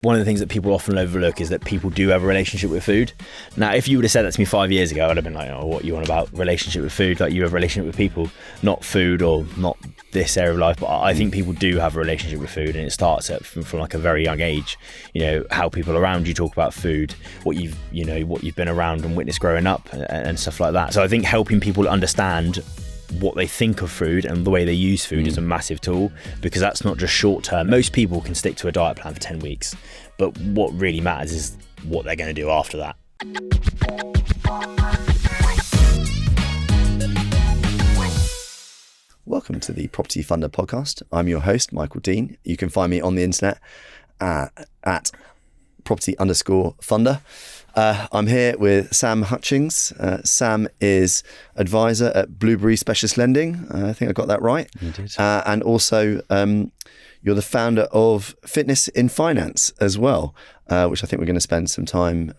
one of the things that people often overlook is that people do have a relationship with food. Now, if you would have said that to me 5 years ago, I'd have been like, oh, what you want about relationship with food? Like, you have a relationship with people, not food or not this area of life. But I think people do have a relationship with food, and it starts from like a very young age. You know, how people around you talk about food, what you've been around and witnessed growing up and stuff like that. So I think helping people understand what they think of food and the way they use food is a massive tool, because that's not just short term. Most people can stick to a diet plan for 10 weeks, but what really matters is what they're going to do after that. Welcome to the Property Funder podcast. I'm your host, Michael Dean. You can find me on the internet at property_funder. I'm here with Sam Hutchins. Sam is advisor at Blueberry Specialist Lending. I think I got that right. You did. And also you're the founder of Fitness in Finance as well, which I think we're going to spend some time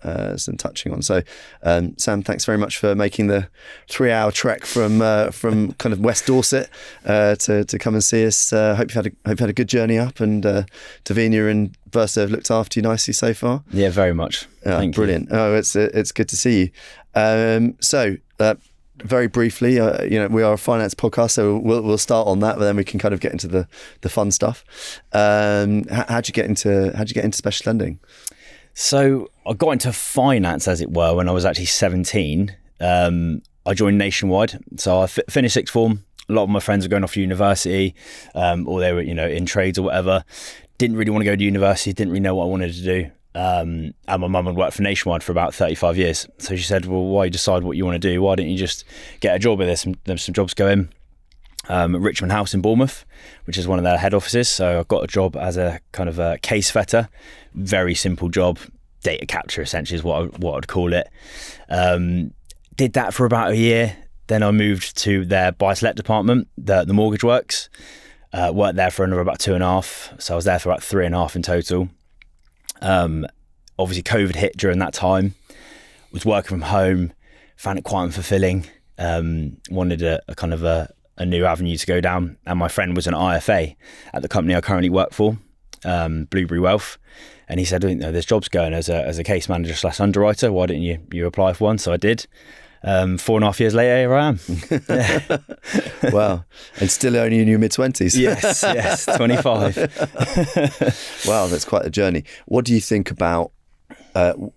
touching on. So Sam, thanks very much for making the 3-hour trek from kind of West Dorset to come and see us. Hope you've had a good journey up, and Davina and Versa have looked after you nicely so far. Yeah, very much. Thank brilliant. you. Oh, it's good to see you. So very briefly, we are a finance podcast, so we'll start on that, but then we can kind of get into the fun stuff. How'd you get into specialist lending? So I got into finance, as it were, when I was actually 17. I joined Nationwide. So I finished sixth form. A lot of my friends were going off to university, or they were, in trades or whatever. Didn't really want to go to university. Didn't really know what I wanted to do. And my mum had worked for Nationwide for about 35 years. So she said, well, why you decide what you want to do? Why don't you just get a job with this? There's some jobs going at Richmond House in Bournemouth, which is one of their head offices. So I got a job as a kind of a case vetter. Very simple job. Data capture, essentially, is what I'd call it. Did that for about a year. Then I moved to their buy-to-let department, the mortgage works. Worked there for another about 2.5. So I was there for about 3.5 in total. Obviously COVID hit during that time. Was working from home, found it quite unfulfilling. Wanted a kind of a new avenue to go down, and my friend was an IFA at the company I currently work for, Blueberry Wealth, and he said, there's jobs going as a case manager / underwriter. Why didn't you apply for one? So I did. 4.5 years later, here I am. Yeah. Wow. And still only in your mid-20s. Yes, 25. Wow, that's quite a journey. What do you think about the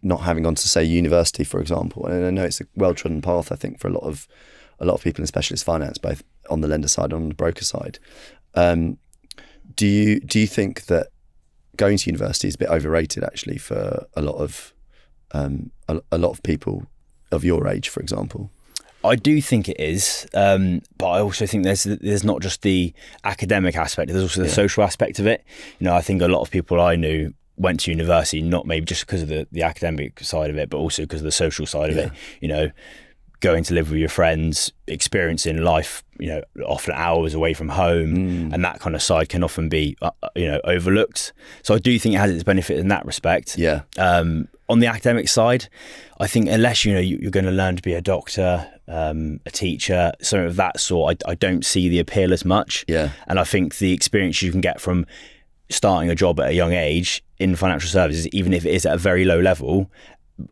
not having gone to, say, university, for example? And I know it's a well-trodden path, I think, for a lot of people in specialist finance, both on the lender side and on the broker side. Do you think that going to university is a bit overrated, actually, for a lot of people of your age, for example? I do think it is, but I also think there's not just the academic aspect, there's also the social aspect of it. I think a lot of people I knew went to university, not maybe just because of the academic side of it, but also because of the social side of it. Going to live with your friends, experiencing life, often hours away from home, and that kind of side can often be, overlooked. So I do think it has its benefit in that respect. Yeah. On the academic side, I think unless you're going to learn to be a doctor, a teacher, something of that sort, I don't see the appeal as much. Yeah. And I think the experience you can get from starting a job at a young age in financial services, even if it is at a very low level,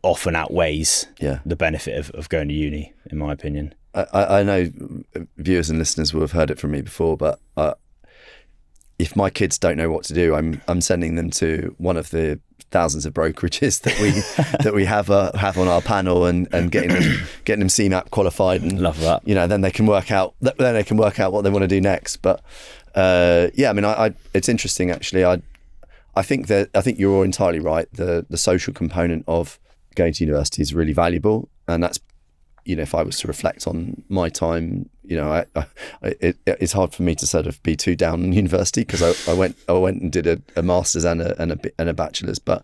often outweighs the benefit of going to uni, in my opinion. I know viewers and listeners will have heard it from me before, but if my kids don't know what to do, I'm sending them to one of the thousands of brokerages that we have on our panel, and getting them CMAP qualified, and love that. Then they can work out what they want to do next. But it's interesting, actually. I think you're entirely right. The social component of going to university is really valuable, and that's, if I was to reflect on my time, it's hard for me to sort of be too down on university, because I went and did a master's and a bachelor's, but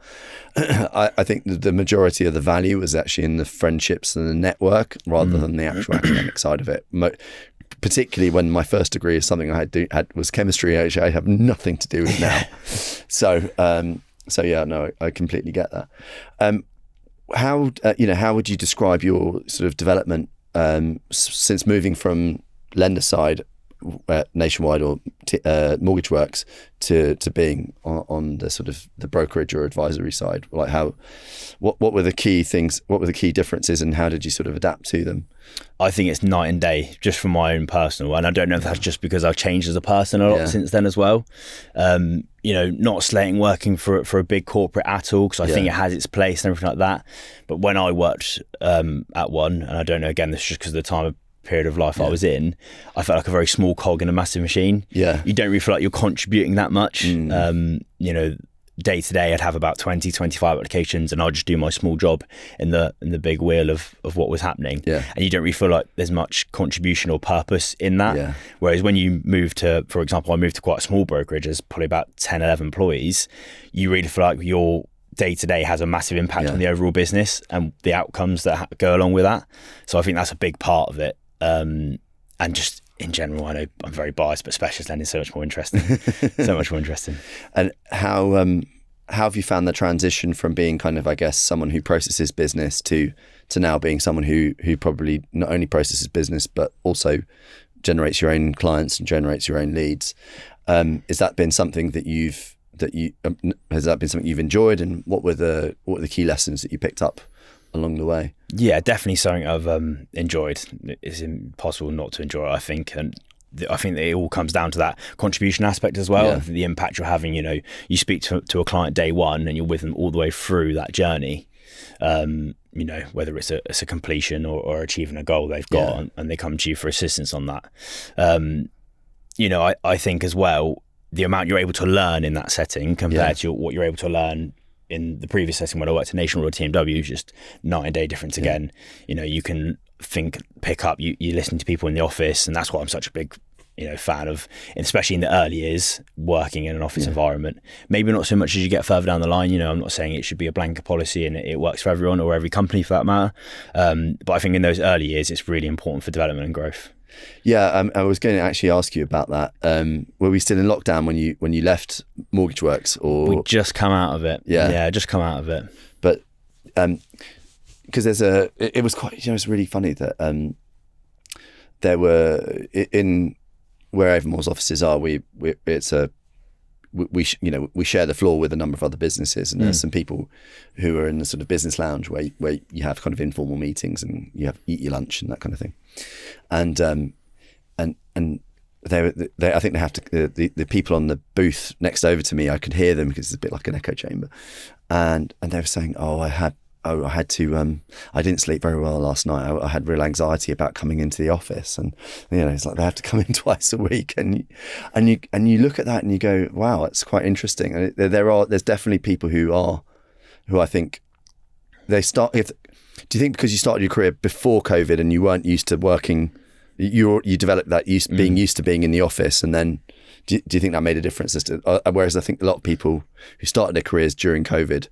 I think the majority of the value was actually in the friendships and the network, rather than the actual academic side of it. Particularly when my first degree is something I had was chemistry, which I have nothing to do with now. So yeah, no, I completely get that. How would you describe your sort of development since moving from lender side? Nationwide or Mortgage Works to being on the sort of the brokerage or advisory side? Like what were the key things? What were the key differences, and how did you sort of adapt to them? I think it's night and day, just from my own personal, and I don't know if that's just because I've changed as a person a lot since then as well. Not slating working for a big corporate at all, because I think it has its place and everything like that. But when I worked at one, and I don't know, again, this is just because of the time period of life I was in, I felt like a very small cog in a massive machine. You don't really feel like you're contributing that much. Day to day I'd have about 20, 25 applications, and I'll just do my small job in the big wheel of what was happening. And you don't really feel like there's much contribution or purpose in that. Whereas when you move to, for example, I moved to quite a small brokerage, there's probably about 10, 11 employees, you really feel like your day to day has a massive impact on the overall business and the outcomes that go along with that. So I think that's a big part of it. And just in general, I know I'm very biased, but specialist lending is so much more interesting. And how have you found the transition from being kind of, I guess, someone who processes business to now being someone who probably not only processes business but also generates your own clients and generates your own leads? Has that been something that you've enjoyed, and what were the key lessons that you picked up along the way? Yeah, definitely something I've enjoyed. It's impossible not to enjoy it, I think. And I think that it all comes down to that contribution aspect as well, the impact you're having. You speak to a client day one and you're with them all the way through that journey. Whether it's a completion or achieving a goal they've got, and they come to you for assistance on that. I think as well, the amount you're able to learn in that setting compared to what you're able to learn in the previous setting when I worked at Nationwide or TMW, just night and day difference again. You can pick up, you listen to people in the office, and that's what I'm such a big fan of, especially in the early years, working in an office environment. Maybe not so much as you get further down the line. I'm not saying it should be a blanket policy and it works for everyone or every company for that matter. But I think in those early years, it's really important for development and growth. I was going to actually ask you about that. Were we still in lockdown when you left Mortgage Works, or we just come out of it? Just come out of it. But because it was quite, it's really funny that there were in where Evermore's offices are. We share the floor with a number of other businesses, and there's some people who are in the sort of business lounge where you have kind of informal meetings and you eat your lunch and that kind of thing. And I think they have to, the people on the booth next over to me, I could hear them because it's a bit like an echo chamber, and they were saying, I didn't sleep very well last night. I had real anxiety about coming into the office, and it's like they have to come in twice a week, and you look at that and you go, wow, it's quite interesting. And there's definitely people who I think they start. Do you think because you started your career before COVID and you weren't used to working, you developed that being used to being in the office, and then do you think that made a difference? Whereas I think a lot of people who started their careers during COVID,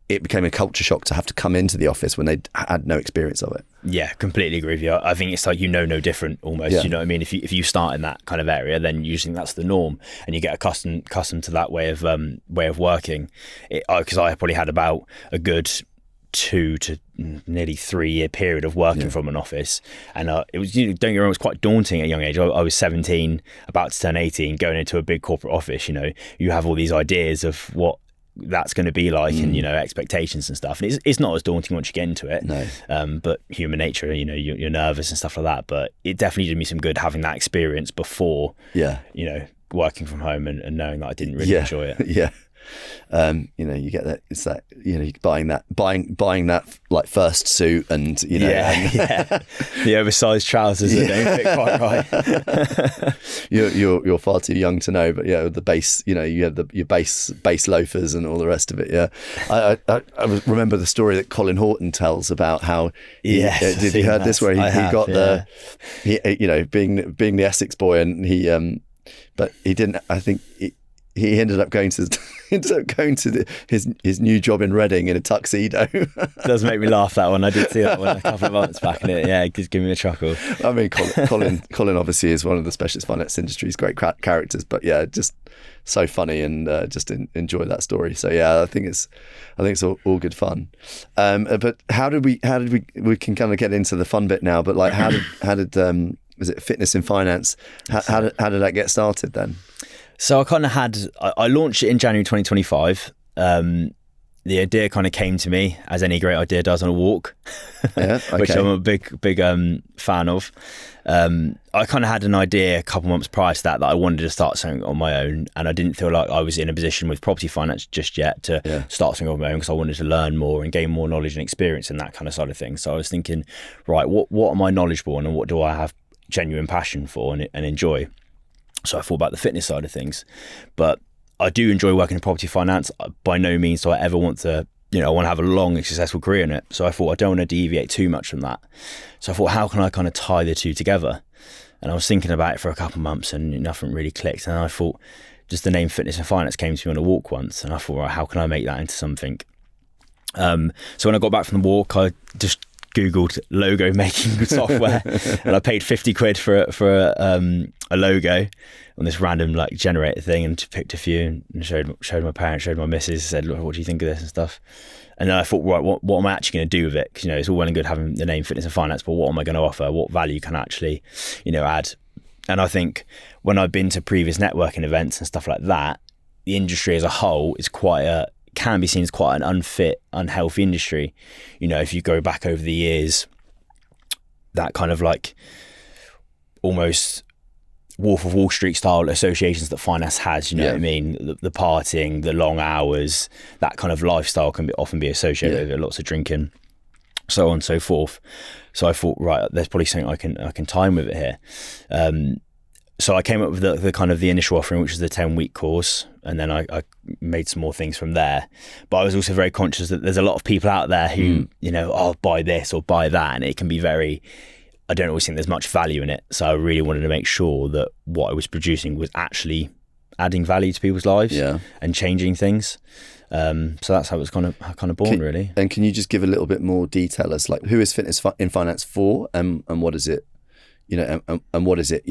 it became a culture shock to have to come into the office when they had no experience of it. Yeah, completely agree with you. I think it's like no different almost. You know what I mean? If you start in that kind of area, then usually that's the norm, and you get accustomed to that way of working. Because I probably had about a good 2 to nearly 3 year period of working from an office, and it was, don't get me wrong, it was quite daunting at a young age. I was 17, about to turn 18, going into a big corporate office. You have all these ideas of what that's going to be like, and expectations and stuff, and it's not as daunting once you get into it. But human nature, you're nervous and stuff like that, but it definitely did me some good having that experience before working from home and knowing that I didn't really enjoy it. You get that, it's that, buying that like first suit, and the oversized trousers that don't fit quite right. You're far too young to know, but the base, you have your base loafers and all the rest of it. I remember the story that Colin Horton tells about how did you heard this, where he got being the Essex boy, and but he didn't, I think he ended up going to his new job in Reading in a tuxedo. Does make me laugh, that one. I did see that one a couple of months back, and it just gave me a chuckle. I mean, Colin obviously is one of the specialist finance industry's great characters, but just so funny, and just enjoy that story. So I think it's all good fun. But how did we can kind of get into the fun bit now? But like, how did was it Fitness in Finance? How did that get started then? So I kind of I launched it in January 2025. The idea kind of came to me, as any great idea does, on a walk, Yeah, okay. which I'm a big fan of. I kind of had an idea a couple months prior to that I wanted to start something on my own, and I didn't feel like I was in a position with property finance just yet to start something on my own, because I wanted to learn more and gain more knowledge and experience in that kind of side of things. So I was thinking, right, what am I knowledgeable on, and what do I have genuine passion for and enjoy? So I thought about the fitness side of things, but I do enjoy working in property finance. By no means do I ever want to, I want to have a long and successful career in it. So I thought I don't want to deviate too much from that. So I thought, how can I kind of tie the two together? And I was thinking about it for a couple of months and nothing really clicked. And I thought, just the name Fitness and Finance came to me on a walk once. And I thought, right, how can I make that into something? So when I got back from the walk, I just Googled logo making software, and I paid 50 quid for a logo on this random like generator thing, and picked a few and showed my parents, showed my missus, said, look, what do you think of this and stuff? And then I thought, right, what am I actually going to do with it? Because it's all well and good having the name Fitness and Finance, but what am I going to offer? What value can I actually add? And I think when I've been to previous networking events and stuff like that, the industry as a whole is can be seen as quite an unfit, unhealthy industry. If you go back over the years, that kind of like almost Wolf of Wall Street style associations that finance has, what I mean? The partying, the long hours, that kind of lifestyle can often be associated with lots of drinking, so on and so forth. So I thought, right, there's probably something I can time with it here. So I came up with the kind of the initial offering, which is the 10-week course, and then I made some more things from there. But I was also very conscious that there's a lot of people out there who, I'll buy this or buy that, and it can be I don't always think there's much value in it. So I really wanted to make sure that what I was producing was actually adding value to people's lives and changing things. So that's how it was kind of born, really. And can you just give a little bit more detail as like, who is Fitness in Finance for, and what is it, and what is it,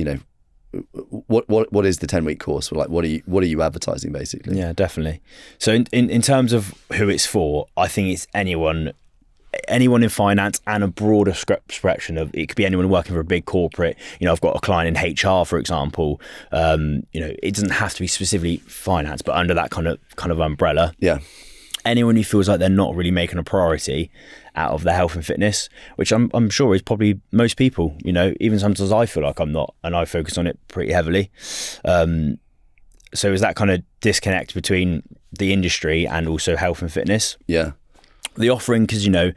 what is the 10-week course? Like, what are you advertising basically? Yeah, definitely. So in terms of who it's for, I think it's anyone in finance, and a broader spectrum of, it could be anyone working for a big corporate. I've got a client in HR, for example. It doesn't have to be specifically finance, but under that kind of umbrella. Yeah. Anyone who feels like they're not really making a priority out of their health and fitness, which I'm sure is probably most people, even sometimes I feel like I'm not, and I focus on it pretty heavily. So is that kind of disconnect between the industry and also health and fitness? Yeah. The offering, because, I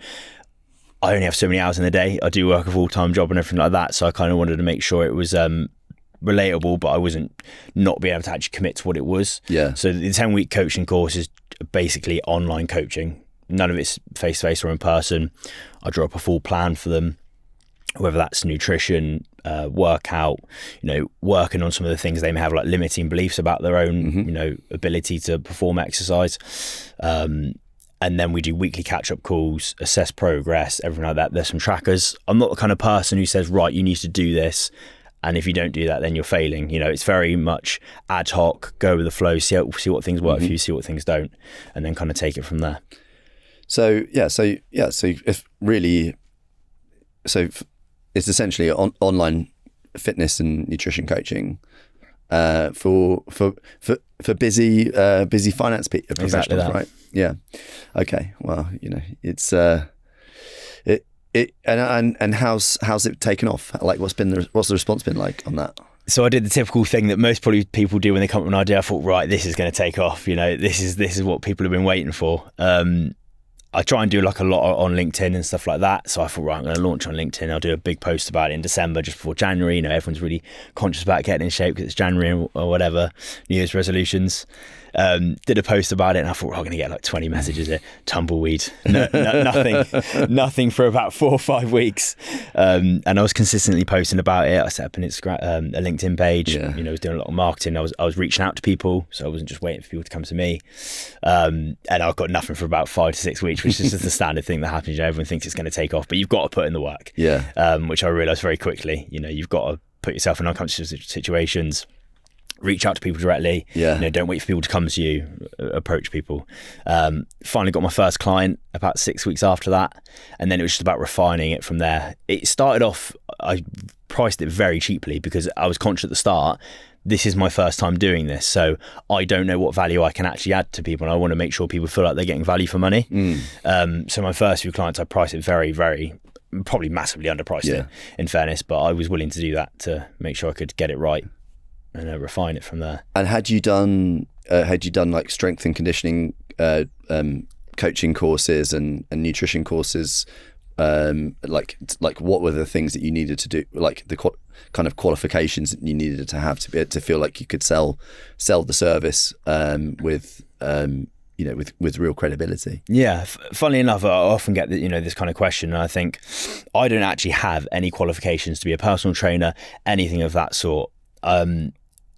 only have so many hours in the day. I do work a full-time job and everything like that. So I kind of wanted to make sure it was relatable, but I wasn't not being able to actually commit to what it was. Yeah. So the 10-week coaching course is basically online coaching. None of it's face-to-face or in person. I draw up a full plan for them, whether that's nutrition, workout, working on some of the things they may have, like limiting beliefs about their own, ability to perform exercise. And then we do weekly catch-up calls, assess progress, everything like that. There's some trackers. I'm not the kind of person who says, right, you need to do this, and if you don't do that, then you're failing. It's very much ad hoc, go with the flow, see what things work for you, see what things don't, and then kind of take it from there. So if really, it's essentially online fitness and nutrition coaching for busy finance professionals, right? Yeah. Okay. Well, it's and how's it taken off? Like, what's the response been like on that? So I did the typical thing that most probably people do when they come up with an idea. I thought, right, this is going to take off. This is what people have been waiting for. I try and do like a lot on LinkedIn and stuff like that. So I thought, right, I'm going to launch on LinkedIn. I'll do a big post about it in December, just before January. Everyone's really conscious about getting in shape because it's January or whatever, New Year's resolutions. Did a post about it, and I thought, I'm going to get like 20 messages here. Tumbleweed. Nothing for about 4 or 5 weeks. And I was consistently posting about it. I set up a LinkedIn page. I was doing a lot of marketing. I was reaching out to people, so I wasn't just waiting for people to come to me. And I got nothing for about 5 to 6 weeks, which is just the standard thing that happens. Everyone thinks it's going to take off, but you've got to put in the work. Yeah. Which I realised very quickly. You've got to put yourself in uncomfortable situations, reach out to people directly. Yeah. You know, don't wait for people to come to you. Approach people. Finally got my first client about 6 weeks after that, and then it was just about refining it from there. It started off, I priced it very cheaply because I was conscious at the start, this is my first time doing this, so I don't know what value I can actually add to people, and I want to make sure people feel like they're getting value for money. So my first few clients, I priced it very, very, probably massively underpriced it, in fairness, but I was willing to do that to make sure I could get it right and refine it from there. And had you done like strength and conditioning coaching courses and nutrition courses? Like what were the things that you needed to do, like the kind of qualifications that you needed to have to be able to feel like you could sell the service with real credibility? Yeah, funnily enough, I often get this kind of question, and I think I don't actually have any qualifications to be a personal trainer, anything of that sort.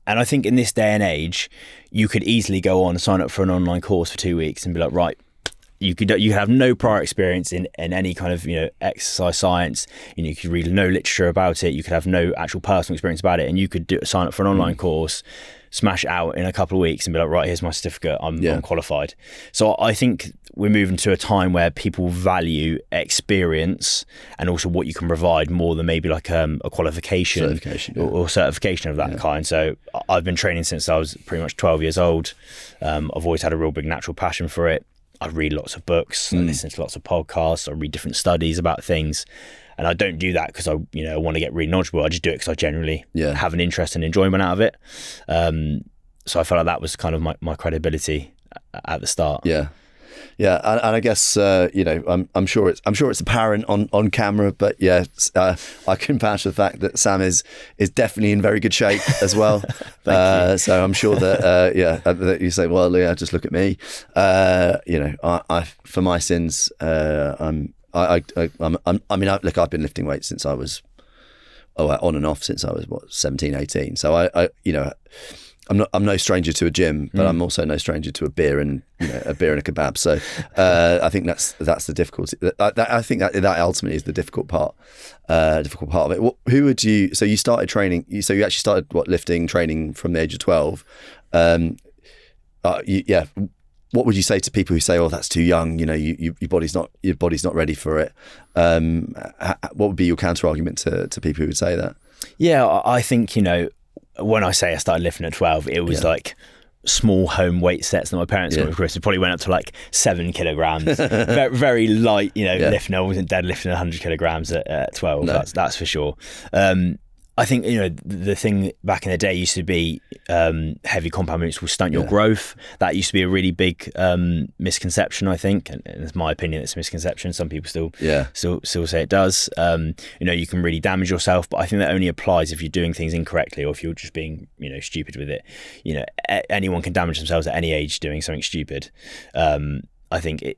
And I think in this day and age, you could easily go on and sign up for an online course for 2 weeks and be like, right, you have no prior experience in any kind of exercise science. You could read no literature about it. You could have no actual personal experience about it, and you could sign up for an online course, smash it out in a couple of weeks, and be like, right, here's my certificate. I'm qualified. So I think we're moving to a time where people value experience and also what you can provide more than maybe like a qualification or certification of that kind. So I've been training since I was pretty much 12 years old. I've always had a real big natural passion for it. I read lots of books, I listen to lots of podcasts, I read different studies about things, and I don't do that because I want to get really knowledgeable. I just do it because I generally have an interest and enjoyment out of it. So I felt like that was kind of my credibility at the start. Yeah, and I guess I'm sure it's apparent on camera, but I can vouch for the fact that Sam is definitely in very good shape as well. So I'm sure that that you say, well, just look at me. I for my sins, I mean, I've been lifting weights since I was on and off since I was 17, 18. So I'm no stranger to a gym, but I'm also no stranger to a beer and a kebab. So I think that's the difficulty. I think that ultimately is the difficult part of it. Who would you? So you started training. So you actually started lifting training from the age of 12. What would you say to people who say, "Oh, that's too young"? Your body's not ready for it. What would be your counter argument to people who would say that? Yeah, I think when I say I started lifting at 12, it was like small home weight sets that my parents got me for Christmas. Probably went up to like 7 kilograms. very, very light, lifting. I wasn't deadlifting 100 kilograms at 12. No. That's for sure. I think, the thing back in the day used to be heavy compound movements will stunt your growth. That used to be a really big misconception, I think. And it's my opinion, it's a misconception. Some people still say it does. You can really damage yourself, but I think that only applies if you're doing things incorrectly or if you're just being, stupid with it. Anyone can damage themselves at any age doing something stupid. I think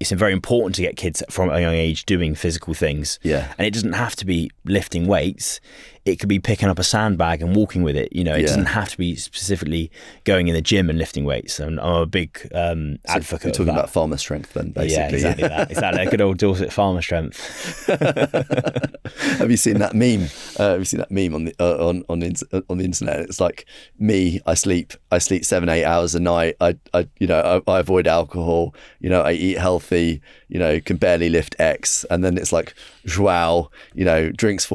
it's very important to get kids from a young age doing physical things. Yeah. And it doesn't have to be lifting weights. It could be picking up a sandbag and walking with it. It doesn't have to be specifically going in the gym and lifting weights. And I'm a big advocate of that. You're talking about farmer strength then, basically. Yeah, exactly that. Exactly. A good old Dorset farmer strength. Have you seen that meme? On the internet? It's like me. I sleep 7-8 hours a night. I avoid alcohol. I eat healthy. Can barely lift X. And then it's like Joao. Drinks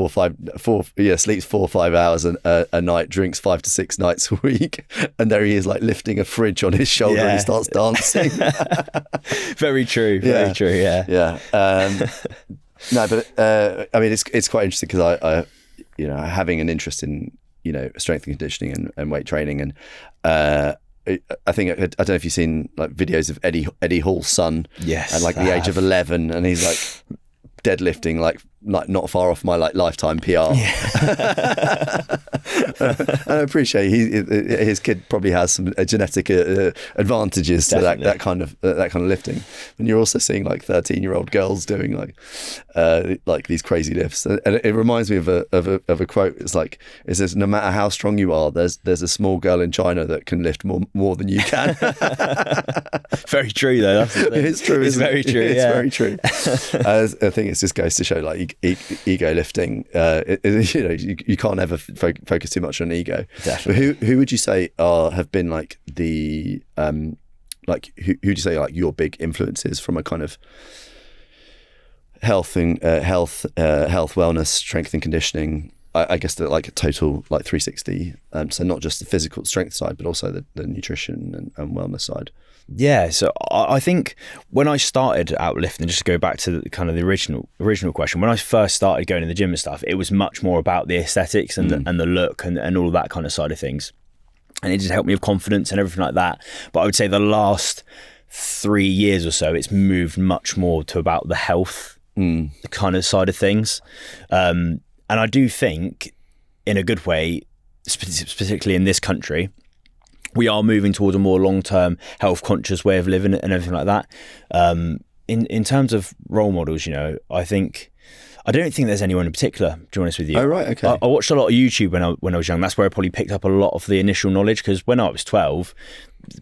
sleeps 4 or 5 hours a night, drinks 5 to 6 nights a week, and there he is like lifting a fridge on his shoulder and he starts dancing. Very true. Very true. Yeah. No, but I mean, it's quite interesting because I having an interest in strength and conditioning and weight training, and I think I don't know if you've seen like videos of Eddie Hall's son. Yes. At like the age of 11, and he's like deadlifting like not far off my lifetime PR. Yeah. I appreciate his kid probably has some genetic advantages to that kind of lifting. And you're also seeing like 13-year-old girls doing like these crazy lifts. And it reminds me of a quote. It says, "No matter how strong you are, there's a small girl in China that can lift more than you can." Very true though. It's true. It's very true. It's very true. I think it just goes to show like ego lifting. You can't ever focus too much on ego. Definitely. Who would you say have been like the who do you say like your big influences from a kind of health, wellness, strength and conditioning? I guess that like a total like 360. So not just the physical strength side, but also the nutrition and wellness side. Yeah, so I think when I started out lifting, just to go back to the original question, when I first started going to the gym and stuff, it was much more about the aesthetics and the look and all of that kind of side of things. And it just helped me with confidence and everything like that. But I would say the last 3 years or so, it's moved much more to about the health kind of side of things. And I do think, in a good way, particularly in this country, we are moving towards a more long-term health conscious way of living and everything like that. In terms of role models, I don't think there's anyone in particular, to be honest with you. Oh, right, okay. I watched a lot of YouTube when I was young. That's where I probably picked up a lot of the initial knowledge, because when I was 12,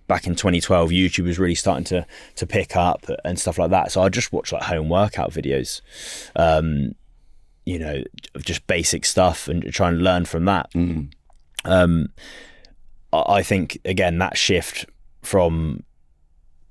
back in 2012, YouTube was really starting to pick up and stuff like that. So I just watched like home workout videos, just basic stuff and try and learn from that. I think, again, that shift from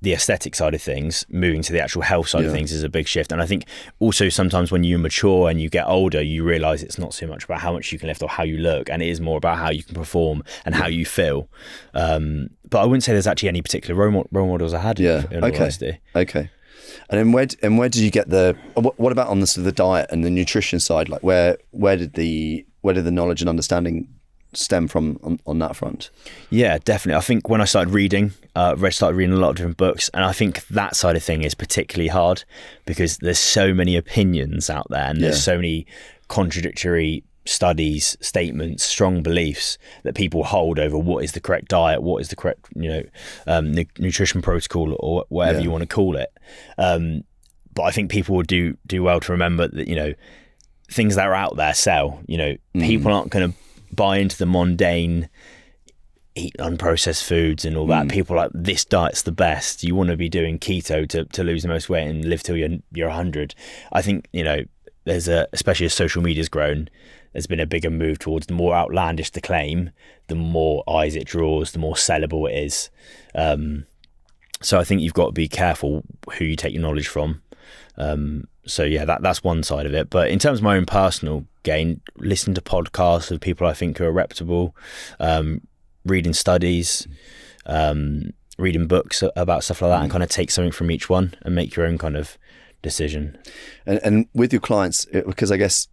the aesthetic side of things, moving to the actual health side of things is a big shift. And I think also sometimes when you mature and you get older, you realise it's not so much about how much you can lift or how you look, and it is more about how you can perform and how you feel. But I wouldn't say there's actually any particular role models I had. In all honesty. Okay. And then where did you get what about on the diet and the nutrition side? Like where did the knowledge and understanding stem from on that front? Yeah, definitely. I think when I started reading, started reading a lot of different books, and I think that side of thing is particularly hard because there's so many opinions out there, and there's so many contradictory studies, statements, strong beliefs that people hold over what is the correct diet, what is the correct nutrition protocol, or whatever you want to call it. But I think people would do well to remember that things that are out there sell. People aren't going to buy into the mundane, eat unprocessed foods and all that. People are like, this diet's the best. You want to be doing keto to lose the most weight and live till you're 100. I think there's especially as social media's grown, there's been a bigger move towards the more outlandish the claim, the more eyes it draws, the more sellable it is. So I think you've got to be careful who you take your knowledge from. So yeah, that's one side of it. But in terms of my own personal gain, listen to podcasts of people I think are reputable, reading studies, reading books about stuff like that, and kind of take something from each one and make your own kind of decision. And with your clients, because I guess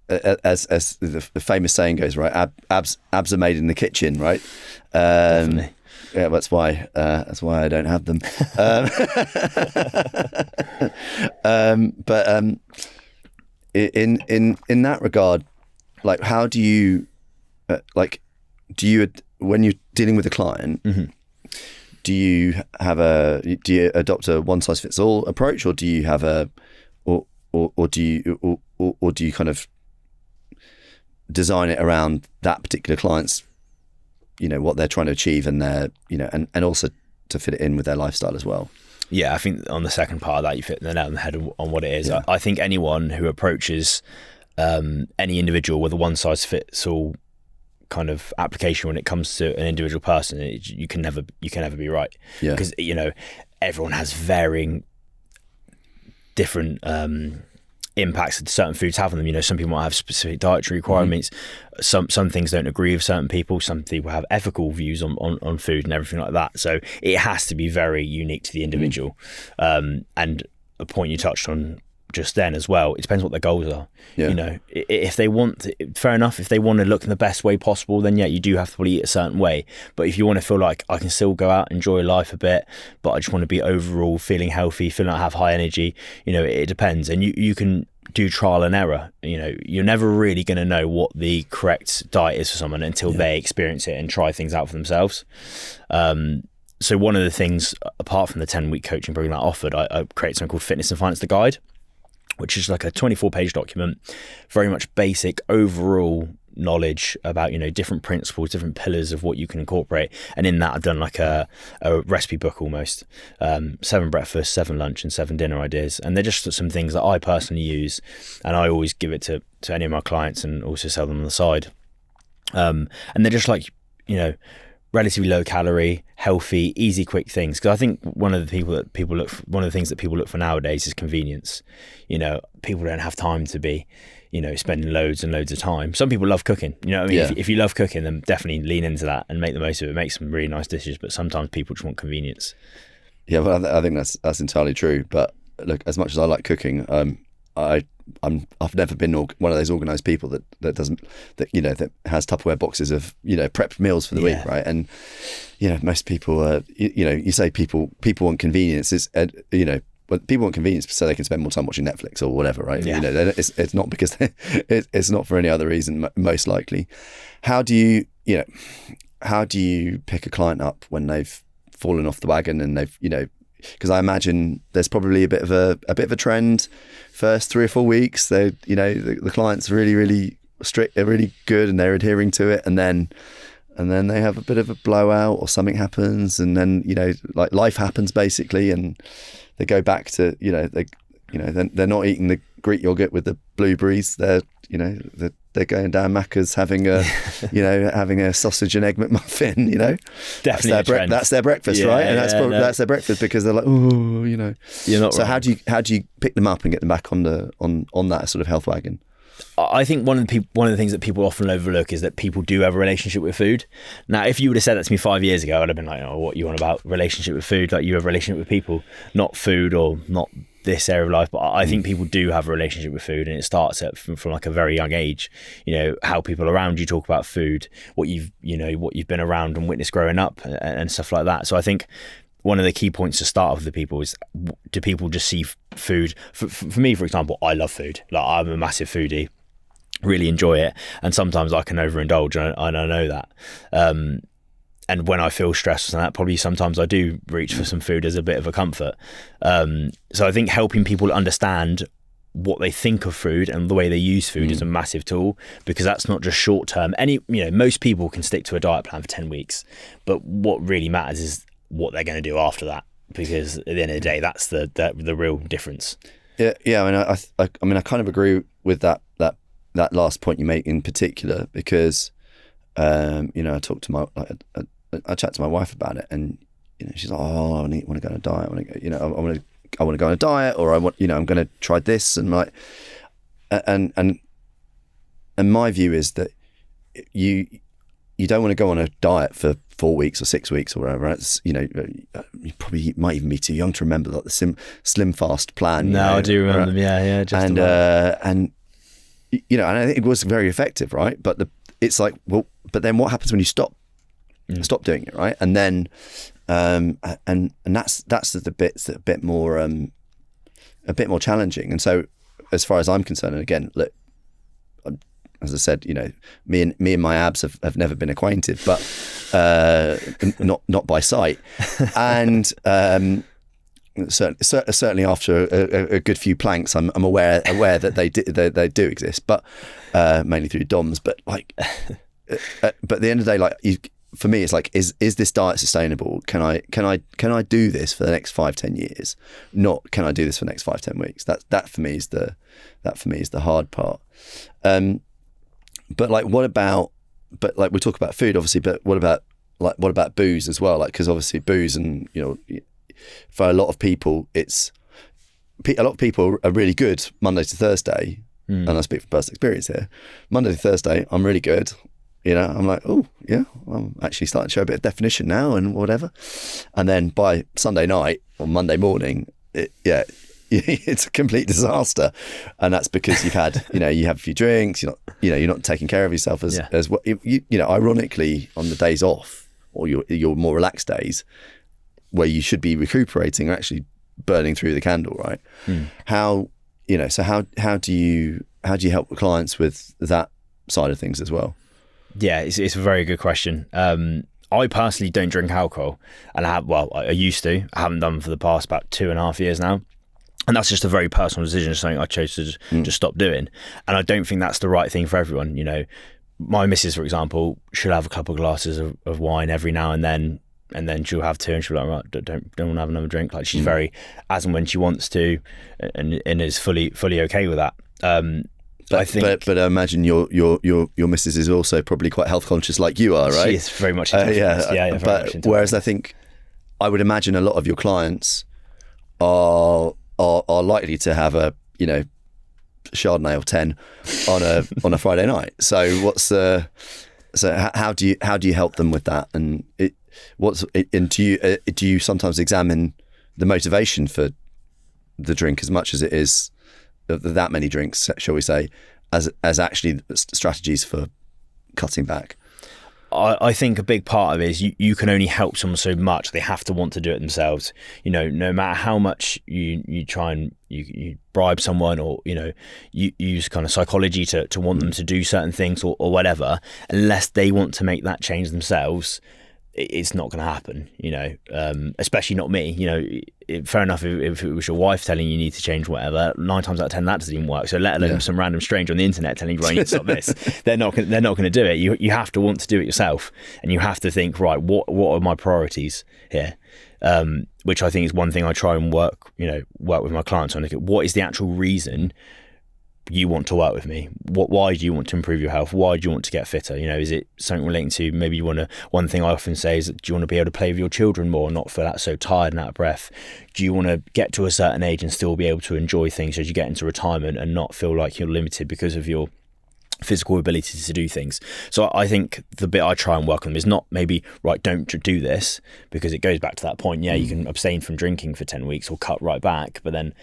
as the famous saying goes, right, abs are made in the kitchen, right? Definitely. Yeah, that's why I don't have them. But in that regard, like, how do you when you're dealing with a client, do you adopt a one size fits all approach, or do you have or do you kind of design it around that particular client's, what they're trying to achieve and their, and also to fit it in with their lifestyle as well? Yeah, I think on the second part of that, you hit the nail on the head on what it is. Yeah. I think anyone who approaches any individual with a one size fits all kind of application when it comes to an individual person, you can never be right. Yeah. Because everyone has varying different impacts that certain foods have on them. Some people might have specific dietary requirements. Some things don't agree with certain people. Some people have ethical views on food and everything like that. So it has to be very unique to the individual. And a point you touched on just then as well, it depends what their goals are. Yeah. If they want, fair enough, if they want to look in the best way possible, then yeah, you do have to probably eat a certain way. But if you want to feel like I can still go out, enjoy life a bit, but I just want to be overall feeling healthy, feeling like I have high energy, it depends. And you can do trial and error. You're never really going to know what the correct diet is for someone until they experience it and try things out for themselves. So one of the things, apart from the 10-week coaching program that I offered, I created something called Fitness and Finance, the Guide, which is like a 24-page document, very much basic overall knowledge about, you know, different principles, different pillars of what you can incorporate. And in that, I've done like a recipe book almost, 7 breakfast, 7 lunch and 7 dinner ideas. And they're just some things that I personally use, and I always give it to any of my clients and also sell them on the side. And they're just like, you know, relatively low calorie, healthy, easy, quick things. Because I think one of the things that people look for nowadays is convenience. You know, people don't have time to be, you know, spending loads and loads of time. Some people love cooking. You know what I mean? Yeah. If you love cooking, then definitely lean into that and make the most of it. Make some really nice dishes. But sometimes people just want convenience. Yeah, well, I think that's entirely true. But look, as much as I like cooking, I've never been one of those organised people that has Tupperware boxes of, you know, prepped meals for the week, right? And you know, most people, you say people want convenience. But people want convenience so they can spend more time watching Netflix or whatever, right? Yeah. You know, it's not because it's not for any other reason, most likely. How do you pick a client up when they've fallen off the wagon and they've, you know, because I imagine there's probably a bit of a trend. First 3 or 4 weeks, they, you know, the client's really, really strict, they're really good, and they're adhering to it, and then they have a bit of a blowout or something happens, and then, you know, like life happens basically, and they go back to, you know, they're not eating the Greek yogurt with the blueberries. They're going down Macca's having a sausage and egg McMuffin, you know. Definitely that's their breakfast, right? And that's their breakfast, because they're like, oh, you know. You're not so wrong. how do you pick them up and get them back on that sort of health wagon? I think one of the things that people often overlook is that people do have a relationship with food. Now, if you would have said that to me 5 years ago, I'd have been like, oh, what you want about relationship with food? Like, you have a relationship with people, not food or not this area of life. But I think people do have a relationship with food, and it starts from like a very young age. You know, how people around you talk about food, what you've been around and witnessed growing up, and stuff like that. So I think one of the key points to start with the people is, do people just see food? For me, for example, I love food. Like, I'm a massive foodie, really enjoy it, and sometimes I can overindulge, and I know that. And when I feel stressed and that, probably sometimes I do reach for some food as a bit of a comfort. So I think helping people understand what they think of food and the way they use food is a massive tool, because that's not just short term. Most people can stick to a diet plan for 10 weeks, but what really matters is what they're going to do after that, because at the end of the day, that's the real difference. Yeah. I mean, I kind of agree with that last point you make in particular, because I talked to I chat to my wife about it, and, you know, she's like, oh, I want to go on a diet. I want to go on a diet, or I'm going to try this, and like, and my view is that you don't want to go on a diet for 4 weeks or 6 weeks or whatever. It's, you know, you probably might even be too young to remember, like the Slim Fast plan. No, I do remember them. Yeah, just and you know, and I think it was very effective, right? But it's like, well, but then what happens when you stop doing it, right? And then and that's the bits that are a bit more challenging. And so, as far as I'm concerned, and again, look, as I said, you know, me and my abs have never been acquainted, but not by sight. And certainly after a good few planks, I'm aware that they do exist, but mainly through DOMs. But like, but at the end of the day, like, for me, it's like, is this diet sustainable? Can I do this for the next 5-10 years? Not, can I do this for the next 5-10 weeks? That for me is the hard part. But like, but like, we talk about food, obviously, but what about booze as well? Like, because obviously booze, and, you know, for a lot of people, a lot of people are really good Monday to Thursday, and I speak from personal experience here. Monday to Thursday, I'm really good. You know, I'm like, oh yeah, I'm actually starting to show a bit of definition now and whatever. And then by Sunday night or Monday morning, it's a complete disaster. And that's because you've had, you know, you have a few drinks. You're not taking care of yourself as well. You know, ironically, on the days off, or your more relaxed days, where you should be recuperating, or actually burning through the candle, right? How do you help the clients with that side of things as well? Yeah, it's a very good question. I personally don't drink alcohol, and I used to. I haven't done for the past about 2.5 years now. And that's just a very personal decision, something I chose to just stop doing. And I don't think that's the right thing for everyone. You know, my missus, for example, she'll have a couple of glasses of wine every now and then she'll have two, and she'll be like, right, don't want to have another drink. Like, she's very as and when she wants to, and is fully okay with that. But I think, but I imagine your missus is also probably quite health conscious, like you are, right? She is very much into fitness. Very much into whereas I think, I would imagine a lot of your clients are likely to have a Chardonnay or 10 on a Friday night. So how do you help them with that? And do you sometimes examine the motivation for the drink as much as it is that many drinks, shall we say, as actually strategies for cutting back? I think a big part of it is you can only help someone so much. They have to want to do it themselves. No matter how much you try and you bribe someone, or you use kind of psychology to want them to do certain things or whatever, unless they want to make that change themselves, it's not going to happen. Especially not me. Fair enough if it was your wife telling you need to change whatever, 9 times out of 10 that doesn't even work. So let alone some random stranger on the internet telling you, right, you need to stop this. They're not going to do it. You have to want to do it yourself, and you have to think, right, what are my priorities here? Which I think is one thing I try and work with my clients on. Look at what is the actual reason you want to work with me. Why do you want to improve your health? Why do you want to get fitter? Is it something relating to, maybe you want to, one thing I often say is, do you want to be able to play with your children more, not feel that so tired and out of breath? Do you want to get to a certain age and still be able to enjoy things as you get into retirement and not feel like you're limited because of your physical ability to do things? So I think the bit I try and work on is not maybe, right, don't do this, because it goes back to that point. You can abstain from drinking for 10 weeks or cut right back, but then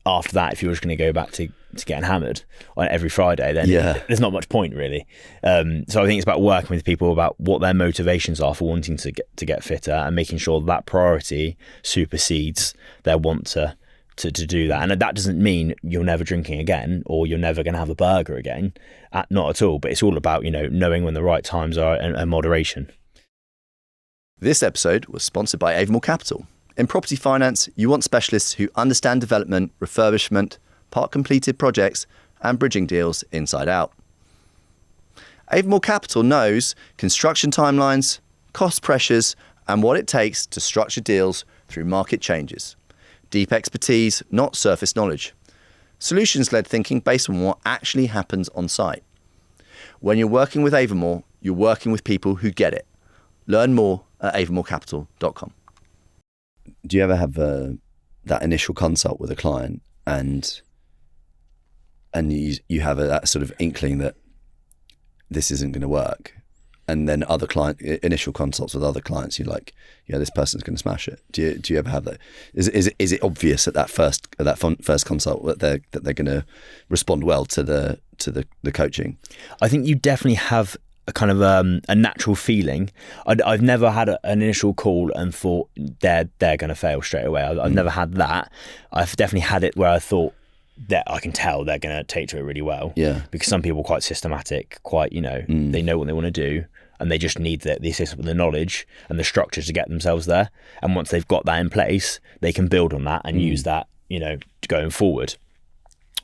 after that, if you're just going to go back to getting hammered on every Friday, then there's not much point, really. So I think it's about working with people about what their motivations are for wanting to get fitter, and making sure that priority supersedes their want to do that. And that doesn't mean you're never drinking again, or you're never going to have a burger again. Not at all. But it's all about knowing when the right times are, and moderation. This episode was sponsored by Avamore Capital. In property finance, you want specialists who understand development, refurbishment, part-completed projects, and bridging deals inside out. Avamore Capital knows construction timelines, cost pressures, and what it takes to structure deals through market changes. Deep expertise, not surface knowledge. Solutions-led thinking based on what actually happens on site. When you're working with Avamore, you're working with people who get it. Learn more at avamorecapital.com. Do you ever have that initial consult with a client, and you have that sort of inkling that this isn't going to work, and then initial consults with other clients, you're like, yeah, this person's going to smash it? Do you ever have that? Is it obvious at that first consult that they're going to respond well to the coaching? I think you definitely have a kind of a natural feeling. I've never had an initial call and thought they're going to fail straight away. I've never had that. I've definitely had it where I thought that I can tell they're going to take to it really well. Yeah. Because some people are quite systematic, quite, they know what they want to do, and they just need the assistance with the knowledge and the structure to get themselves there. And once they've got that in place, they can build on that and use that, going forward.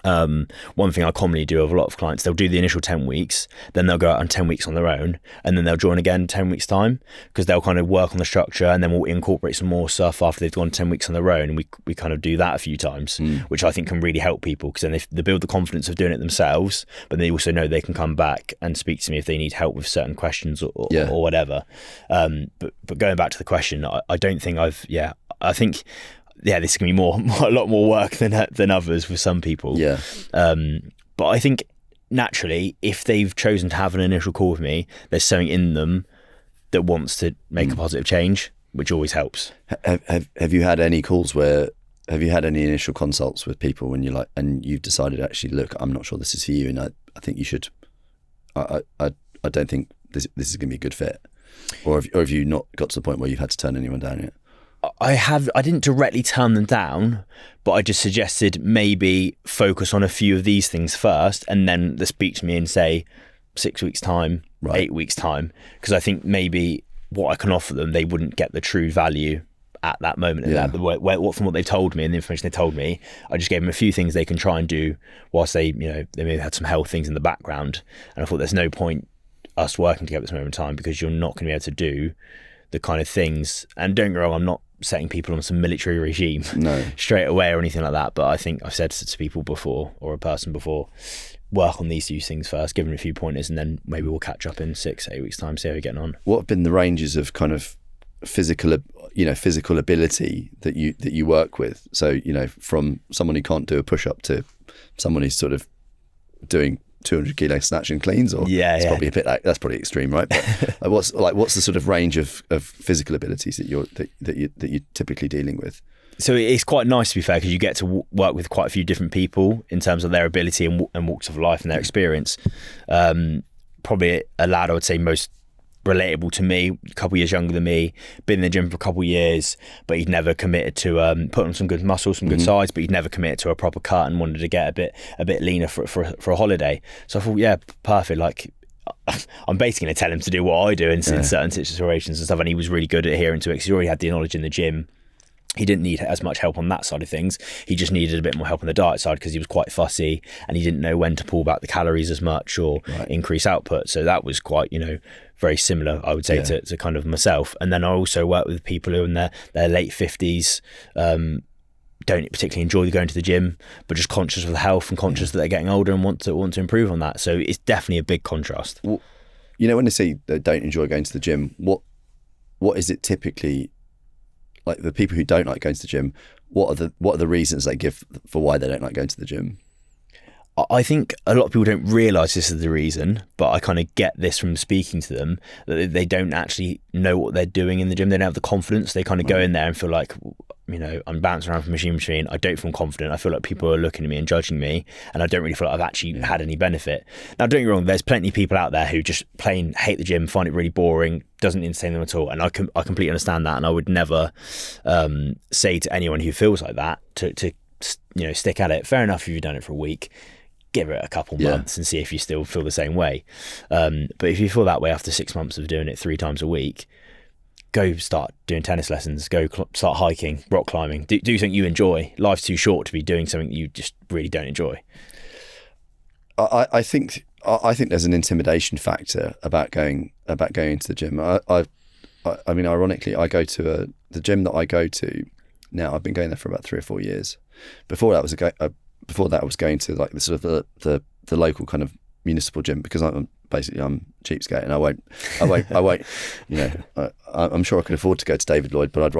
One thing I commonly do with a lot of clients, they'll do the initial 10 weeks, then they'll go out on 10 weeks on their own, and then they'll join again 10 weeks time, because they'll kind of work on the structure, and then we'll incorporate some more stuff after they've gone 10 weeks on their own. And we kind of do that a few times, which I think can really help people, because then they build the confidence of doing it themselves, but they also know they can come back and speak to me if they need help with certain questions or whatever. But going back to the question, I don't think I think this can be a lot more work than others with some people. Yeah. But I think naturally, if they've chosen to have an initial call with me, there's something in them that wants to make a positive change, which always helps. Have you had any calls have you had any initial consults with people when and you've decided, actually, look, I'm not sure this is for you, and I think you should, I don't think this is going to be a good fit? Or have you not got to the point where you've had to turn anyone down yet? I didn't directly turn them down, but I just suggested maybe focus on a few of these things first, and then they speak to me in, say, 6 weeks time, 8 weeks time, because I think maybe what I can offer them, they wouldn't get the true value at that moment. And from what they've told me and the information they told me, I just gave them a few things they can try and do whilst they may have had some health things in the background. And I thought there's no point us working together at this moment in time, because you're not going to be able to do the kind of things. And don't get me wrong, I'm not setting people on some military regime straight away or anything like that, but I think I've said to people before, or a person before, work on these few things first, give them a few pointers, and then maybe we'll catch up in 6-8 weeks time, see how you're getting on. What have been the ranges of kind of physical ability that you work with? So, from someone who can't do a push-up to someone who's sort of doing 200 kilo snatch and cleans, or it's probably a bit that's probably extreme, right? But what's the sort of range of physical abilities that you're typically dealing with? So it's quite nice, to be fair, because you get to work with quite a few different people in terms of their ability and walks of life and their experience. Probably a lad I would say most relatable to me, a couple of years younger than me, been in the gym for a couple of years, but he'd never committed to put on some good muscles, some good size, but he'd never committed to a proper cut and wanted to get a bit leaner for a holiday. So I thought, yeah, perfect. Like, I'm basically going to tell him to do what I do in certain situations and stuff, and he was really good at adhering to it because he already had the knowledge in the gym. He didn't need as much help on that side of things. He just needed a bit more help on the diet side because he was quite fussy and he didn't know when to pull back the calories as much or increase output. So that was quite, very similar, I would say, to kind of myself. And then I also work with people who are in their late 50s, don't particularly enjoy going to the gym, but just conscious of the health and conscious that they're getting older and want to improve on that. So it's definitely a big contrast. Well, when they say they don't enjoy going to the gym, what is it typically? Like, the people who don't like going to the gym, what are the reasons they give for why they don't like going to the gym? I think a lot of people don't realise this is the reason, but I kind of get this from speaking to them, that they don't actually know what they're doing in the gym. They don't have the confidence. They kind of go in there and feel like, I'm bouncing around from machine to machine. I don't feel confident. I feel like people are looking at me and judging me, and I don't really feel like I've actually had any benefit. Now, don't get me wrong, there's plenty of people out there who just plain hate the gym, find it really boring, doesn't entertain them at all, and I completely understand that, and I would never say to anyone who feels like that to stick at it. Fair enough if you've done it for a week. Give it a couple months and see if you still feel the same way. But if you feel that way after 6 months of doing it 3 times a week, go start doing tennis lessons, go start hiking, rock climbing, do something you enjoy. Life's too short to be doing something you just really don't enjoy. I think there's an intimidation factor about going into the gym. I mean, ironically, I go to the gym that I go to now. I've been going there for about 3 or 4 years. Before that, I was going to like the sort of the local kind of municipal gym, because I'm cheapskate and I won't I'm sure I could afford to go to David Lloyd, but I'd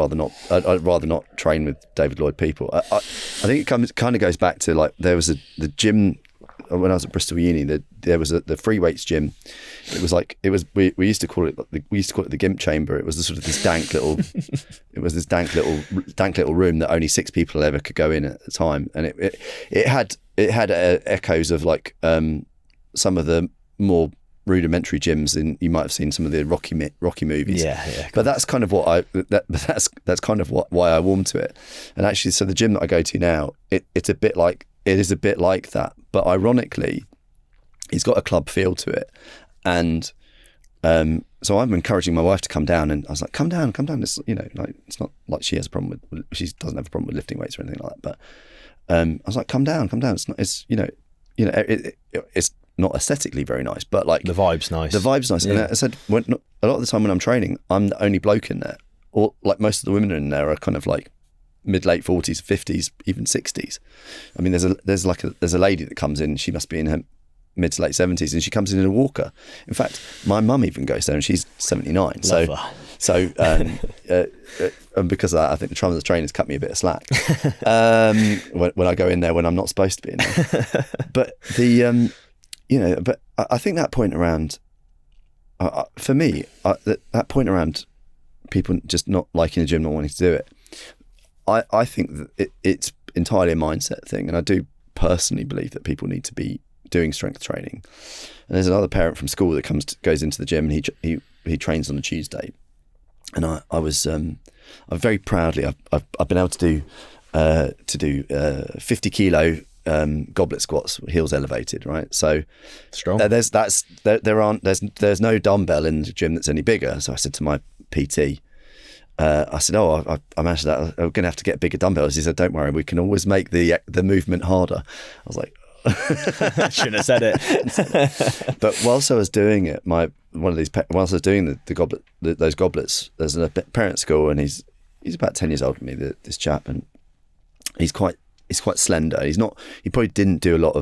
rather not train with David Lloyd people. I think it kind of goes back to, like, there was the gym when I was at Bristol Uni. There was the free weights gym. We used to call it the Gimp Chamber. It was this dank little room that only 6 people ever could go in at the time, and it had echoes of like some of the more rudimentary gyms you might have seen some of the Rocky movies. But that's kind of what that's kind of why I warmed to it. And actually, so the gym that I go to now, it is a bit like that, but ironically, it's got a club feel to it. And so I'm encouraging my wife to come down, and I was like, come down. It's, it's not like she has a problem with, she doesn't have a problem with lifting weights or anything like that. But I was like, come down. It's not, it's not aesthetically very nice, but like the vibe's nice. Yeah. And I said, a lot of the time when I'm training, I'm the only bloke in there, or like most of the women in there are kind of like mid-late 40s, 50s, even 60s. I mean, there's a lady that comes in. She must be in her mid to late 70s, and she comes in a walker. In fact, my mum even goes there, and she's 79. And because of that, I think the trainers cut me a bit of slack when I go in there when I'm not supposed to be in there. But but I think that point around, for me, that point around people just not liking the gym, not wanting to do it, I think that it's entirely a mindset thing, and I do personally believe that people need to be doing strength training. And there's another parent from school that goes into the gym, and he trains on a Tuesday, and I'm very proudly I've been able to do 50 kilo goblet squats, heels elevated, right? So strong. There's no dumbbell in the gym that's any bigger. So I said to my PT, I said, I managed that. I'm going to have to get bigger dumbbells. He said, don't worry, we can always make the movement harder. I was like, Shouldn't have said it. But whilst I was doing it, whilst I was doing those goblets, there's a parent school, and he's about 10 years older than me, this chap, and he's quite slender. He probably didn't do a lot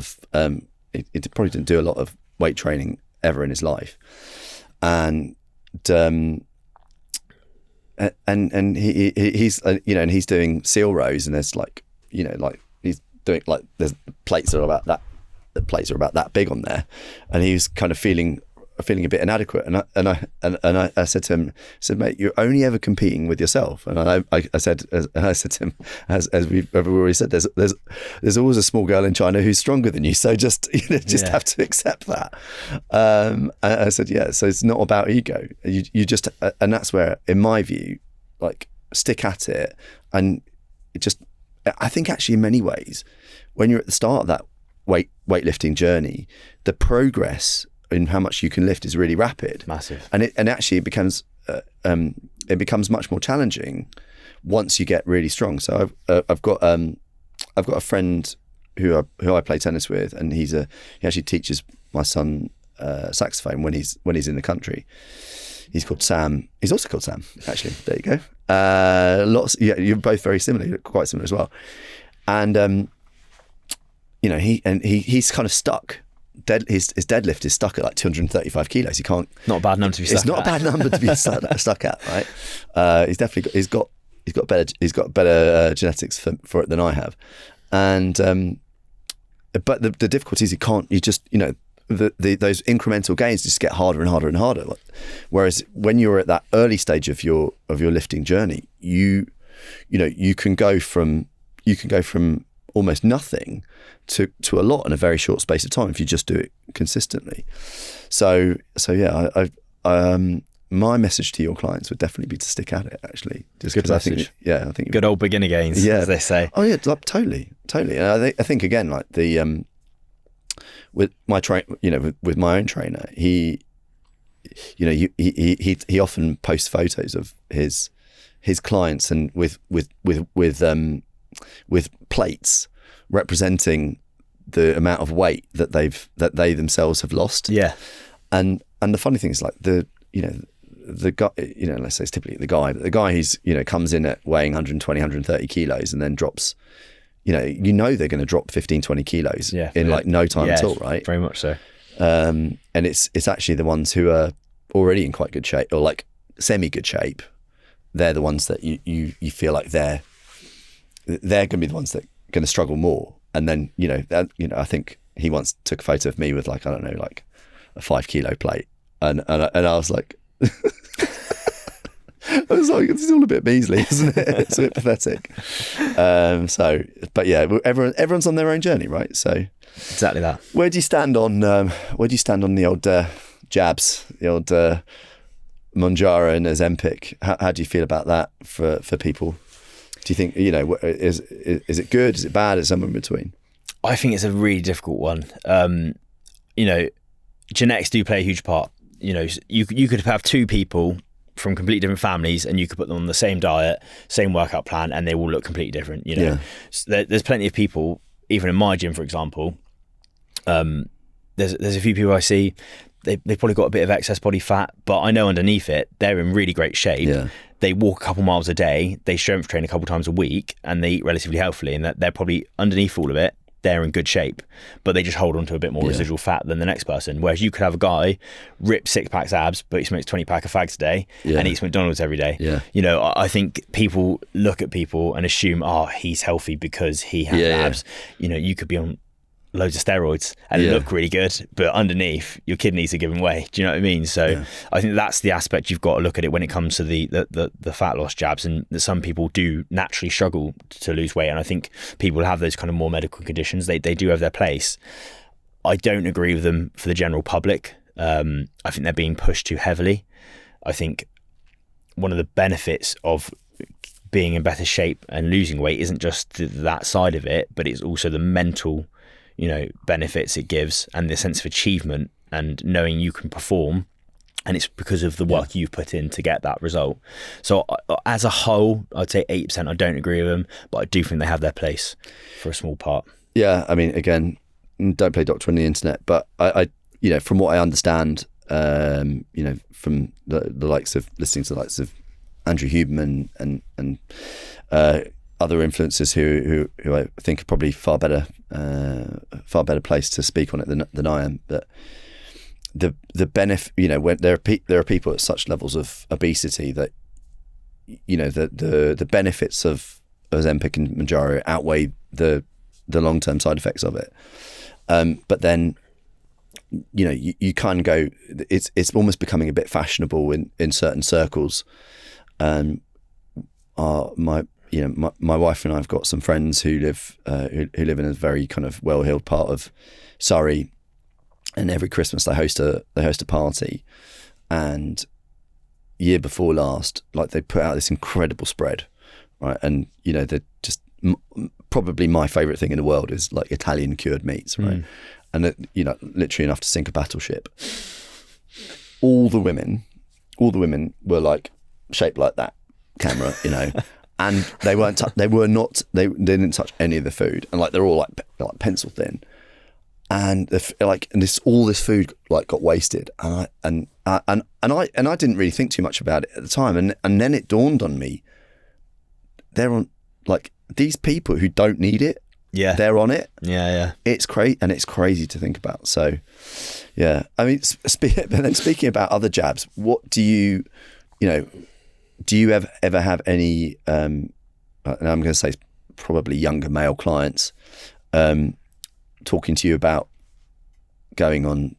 of weight training ever in his life, and he's and he's doing seal rows, and there's he's doing there's plates are about that. The plates are about that big on there, and he was kind of feeling a bit inadequate. And I said to him, mate, you're only ever competing with yourself. And I said to him, as we've already said, there's always a small girl in China who's stronger than you. So just have to accept that. And I said, yeah. So it's not about ego. You just, and that's where, in my view, like, stick at it. And it just, I think actually in many ways, when you're at the start of that weightlifting journey, the progress in how much you can lift is really rapid, massive, and actually it becomes much more challenging once you get really strong. So I've got a friend who I play tennis with, and he actually teaches my son saxophone when he's in the country. He's called Sam. He's also called Sam, actually. There you go. You're both very similar. You're quite similar as well. And he's kind of stuck. His deadlift is stuck at like 235 kilos. He can't. Not a bad number to be stuck at. It's not a bad number to be stuck at, right? He's definitely got better genetics for it than I have, and but the difficulty is those incremental gains just get harder and harder and harder. Whereas when you're at that early stage of your lifting journey, you can go from almost nothing to a lot in a very short space of time if you just do it consistently. So yeah, my message to your clients would definitely be to stick at it, actually. Just good message. I think good old beginner gains, as they say. Oh yeah, like, totally. And I think again, like the with my with my own trainer, he often posts photos of his clients and with plates representing the amount of weight that they themselves have lost. Yeah. And the funny thing is, like, the guy, let's say it's typically the guy, but the guy who's, comes in at weighing 120, 130 kilos and then drops, they're going to drop 15, 20 kilos in like no time at all, right? Very much so. And it's actually the ones who are already in quite good shape, or like semi good shape. They're the ones that you feel like they're going to be the ones that are going to struggle more. And then, I think he once took a photo of me with like, I don't know, like a 5 kilo plate. And I was like, it's all a bit measly, isn't it? It's a bit pathetic. But yeah, everyone's on their own journey, right? So exactly that. Where do you stand on the old jabs, the old Mounjaro and Ozempic? How do you feel about that for people? Do you think, is it good? Is it bad? Is it somewhere in between? I think it's a really difficult one. Genetics do play a huge part. You could have two people from completely different families, and you could put them on the same diet, same workout plan, and they will look completely different. Yeah. So there's plenty of people, even in my gym, for example. There's a few people I see. They've probably got a bit of excess body fat, but I know underneath it, they're in really great shape. Yeah. They walk a couple miles a day, they strength train a couple times a week, and they eat relatively healthily, and they're probably underneath all of it, they're in good shape, but they just hold on to a bit more residual fat than the next person. Whereas you could have a guy rip 6-pack abs, but he smokes 20-pack of fags a day and eats McDonald's every day. Yeah. I think people look at people and assume, he's healthy because he has abs. You could be on loads of steroids and look really good, but underneath your kidneys are giving way. Do you know what I mean? So I think that's the aspect you've got to look at it when it comes to the fat loss jabs, and that some people do naturally struggle to lose weight, and I think people have those kind of more medical conditions, they do have their place. I don't agree with them for the general public. I think they're being pushed too heavily. I think one of the benefits of being in better shape and losing weight isn't just that side of it, but it's also the mental benefits it gives, and the sense of achievement and knowing you can perform, and it's because of the work you've put in to get that result. So as a whole, I'd say 80% I don't agree with them, but I do think they have their place for a small part. Yeah, I mean, again, don't play doctor on the internet, but I from what I understand, from the likes of listening to the likes of Andrew Huberman and other influencers who I think are probably far better placed to speak on it than I am. But the benefit, when there are people at such levels of obesity that the benefits of Ozempic and Mounjaro outweigh the long-term side effects of it. But then you can go. It's almost becoming a bit fashionable in certain circles. My wife and I have got some friends who live in a very kind of well-heeled part of Surrey, and every Christmas they host a party. And year before last, like, they put out this incredible spread, right? And they're just probably my favourite thing in the world is like Italian cured meats, right? And it, literally enough to sink a battleship. All the women were like shaped like that camera, and they didn't touch any of the food, and like they're all like pencil thin, and all this food like got wasted, and I didn't really think too much about it at the time, and then it dawned on me, they're on, like, these people who don't need it. Yeah, they're on it. Yeah. It's crazy to think about. So, yeah. I mean, but then speaking about other jabs, what do you ever have any? And I'm going to say probably younger male clients talking to you about going on,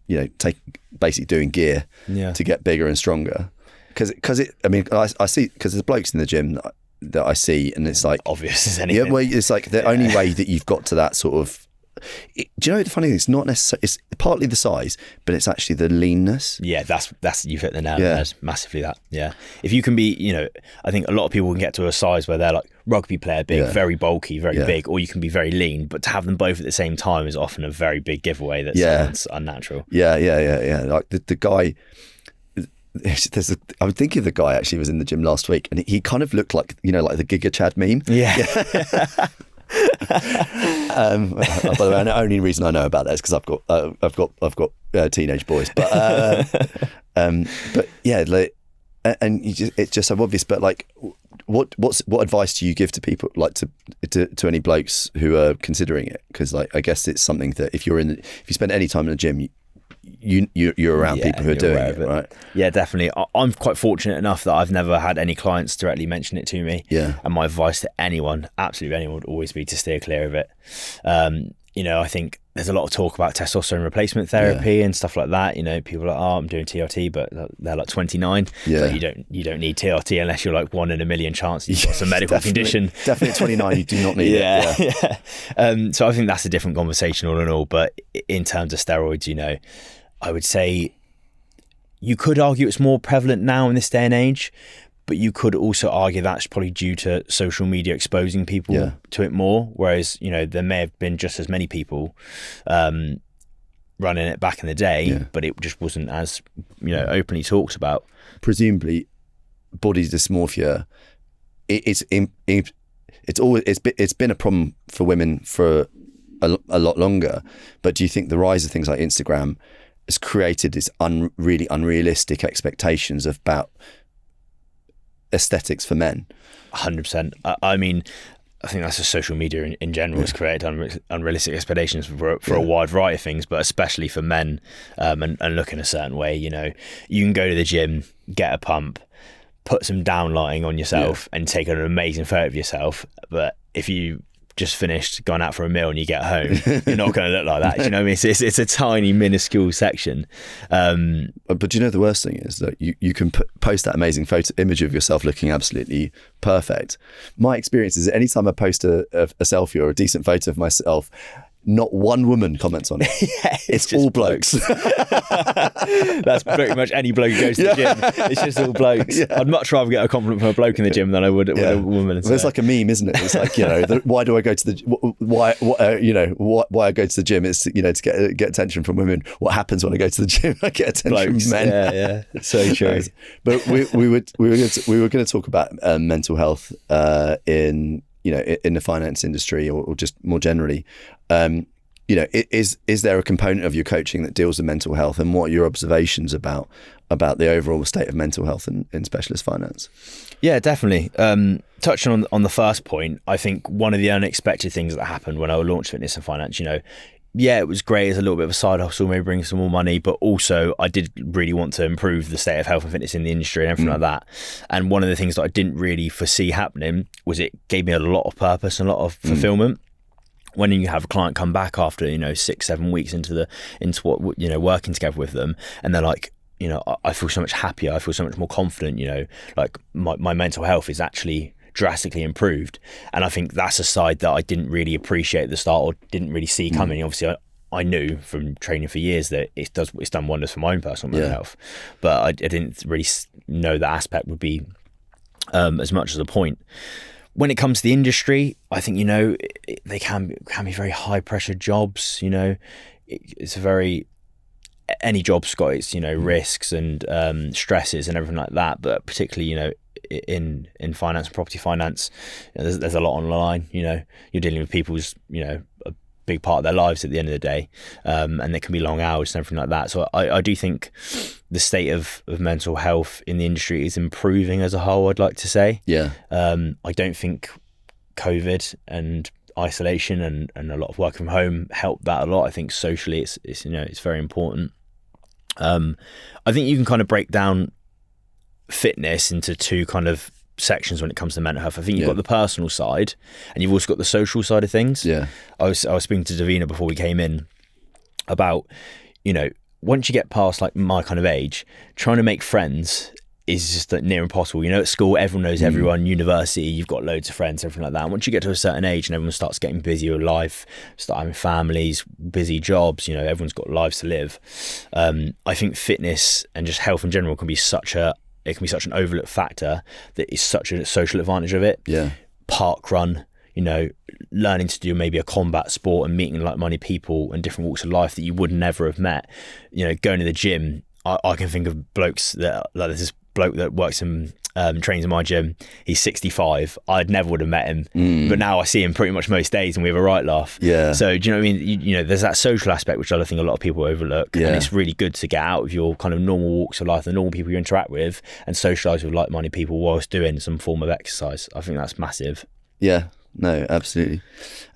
basically doing gear to get bigger and stronger. Because I see, because there's blokes in the gym that I see, and it's like obvious as anything. Yeah, well, it's like the only way that you've got to that sort of. Do you know the funny thing? It's not necessarily. It's partly the size, but it's actually the leanness. Yeah, that's you've hit the nail on the head. Massively that. Yeah, if you can be, I think a lot of people can get to a size where they're like rugby player big, very bulky, very big, or you can be very lean. But to have them both at the same time is often a very big giveaway. That's unnatural. Yeah. Like the guy. I'm thinking of the guy actually was in the gym last week, and he kind of looked like like the Giga Chad meme. Yeah. By the way, the only reason I know about that is because I've got teenage boys, but yeah, like, and it's just so obvious. But like, what advice do you give to people, like to any blokes who are considering it? Because like, I guess it's something that if you spend any time in the gym, you're around people who are doing it, right? Yeah, definitely. I'm quite fortunate enough that I've never had any clients directly mention it to me. Yeah. And my advice to anyone, absolutely anyone, would always be to steer clear of it. I think there's a lot of talk about testosterone replacement therapy and stuff like that. People are like, I'm doing TRT, but they're like 29. Yeah. So you don't need TRT unless you're like 1 in a million chance you've got some medical condition. Definitely at 29, you do not need it. Yeah. So I think that's a different conversation all in all. But in terms of steroids, I would say you could argue it's more prevalent now in this day and age, but you could also argue that's probably due to social media exposing people to it more. Whereas, there may have been just as many people running it back in the day, but it just wasn't as, openly talked about. Presumably, body dysmorphia, it's been a problem for women for a lot longer. But do you think the rise of things like Instagram has created this really unrealistic expectations about aesthetics for men? 100%. I mean, I think that's just social media in general has created unrealistic expectations for a wide variety of things, but especially for men, and look in a certain way. You can go to the gym, get a pump, put some downlighting on yourself and take an amazing photo of yourself, but if you just finished, gone out for a meal and you get home, you're not going to look like that. Do you know what I mean? It's a tiny, minuscule section. But do you know the worst thing is that you can post that amazing image of yourself looking absolutely perfect. My experience is that anytime I post a selfie or a decent photo of myself, not one woman comments on it. It's all blokes. That's pretty much any bloke who goes to the gym. It's just all blokes. I'd much rather get a compliment from a bloke in the gym than I would a woman. Well, it's like a meme, isn't it? It's like, why do I go to the why I go to the gym is to get attention from women. What happens when I go to the gym? I get attention from men. Yeah, so true. But we were going to talk about mental health in the finance industry or just more generally. is there a component of your coaching that deals with mental health, and what are your observations about the overall state of mental health in specialist finance? Yeah, definitely. Touching on the first point, I think one of the unexpected things that happened when I launched Fitness and Finance, it was great as a little bit of a side hustle, maybe bring some more money, but also I did really want to improve the state of health and fitness in the industry and everything like that. And one of the things that I didn't really foresee happening was it gave me a lot of purpose and a lot of fulfillment. When you have a client come back after 6-7 weeks into what working together with them, and they're like, I feel so much happier, I feel so much more confident, like my mental health is actually drastically improved. And I think that's a side that I didn't really appreciate at the start, or didn't really see coming. Obviously I knew from training for years that it's done wonders for my own personal mental health, but I didn't really know that aspect would be as much as a point. When it comes to the industry, I think they can be very high pressure jobs. It's a very, any job's got its risks and stresses and everything like that. But particularly in finance and property finance, there's a lot on the line. You're dealing with people's a big part of their lives at the end of the day, and there can be long hours and everything like that. So I do think the state of mental health in the industry is improving as a whole, I'd like to say. I don't think COVID and isolation and a lot of work from home helped that a lot. I think socially it's very important. I think you can kind of break down fitness into two kind of sections when it comes to mental health. I think you've got the personal side, and you've also got the social side of things. I was speaking to Davina before we came in about once you get past like my kind of age, trying to make friends is just near impossible. At school everyone knows everyone, university you've got loads of friends, everything like that. And once you get to a certain age and everyone starts getting busy with life, start having families, busy jobs, everyone's got lives to live. I think fitness and just health in general can be such an overlooked factor that is such a social advantage of it. Park run, learning to do maybe a combat sport and meeting like-minded people and different walks of life that you would never have met. Going to the gym, I can think of blokes that, like there's this bloke that works in trains in my gym. He's 65. I never would have met him, but now I see him pretty much most days and we have a right laugh. So do you know what I mean? There's that social aspect which I think a lot of people overlook, and it's really good to get out of your kind of normal walks of life, the normal people you interact with, and socialise with like-minded people whilst doing some form of exercise. I think that's massive. No, absolutely.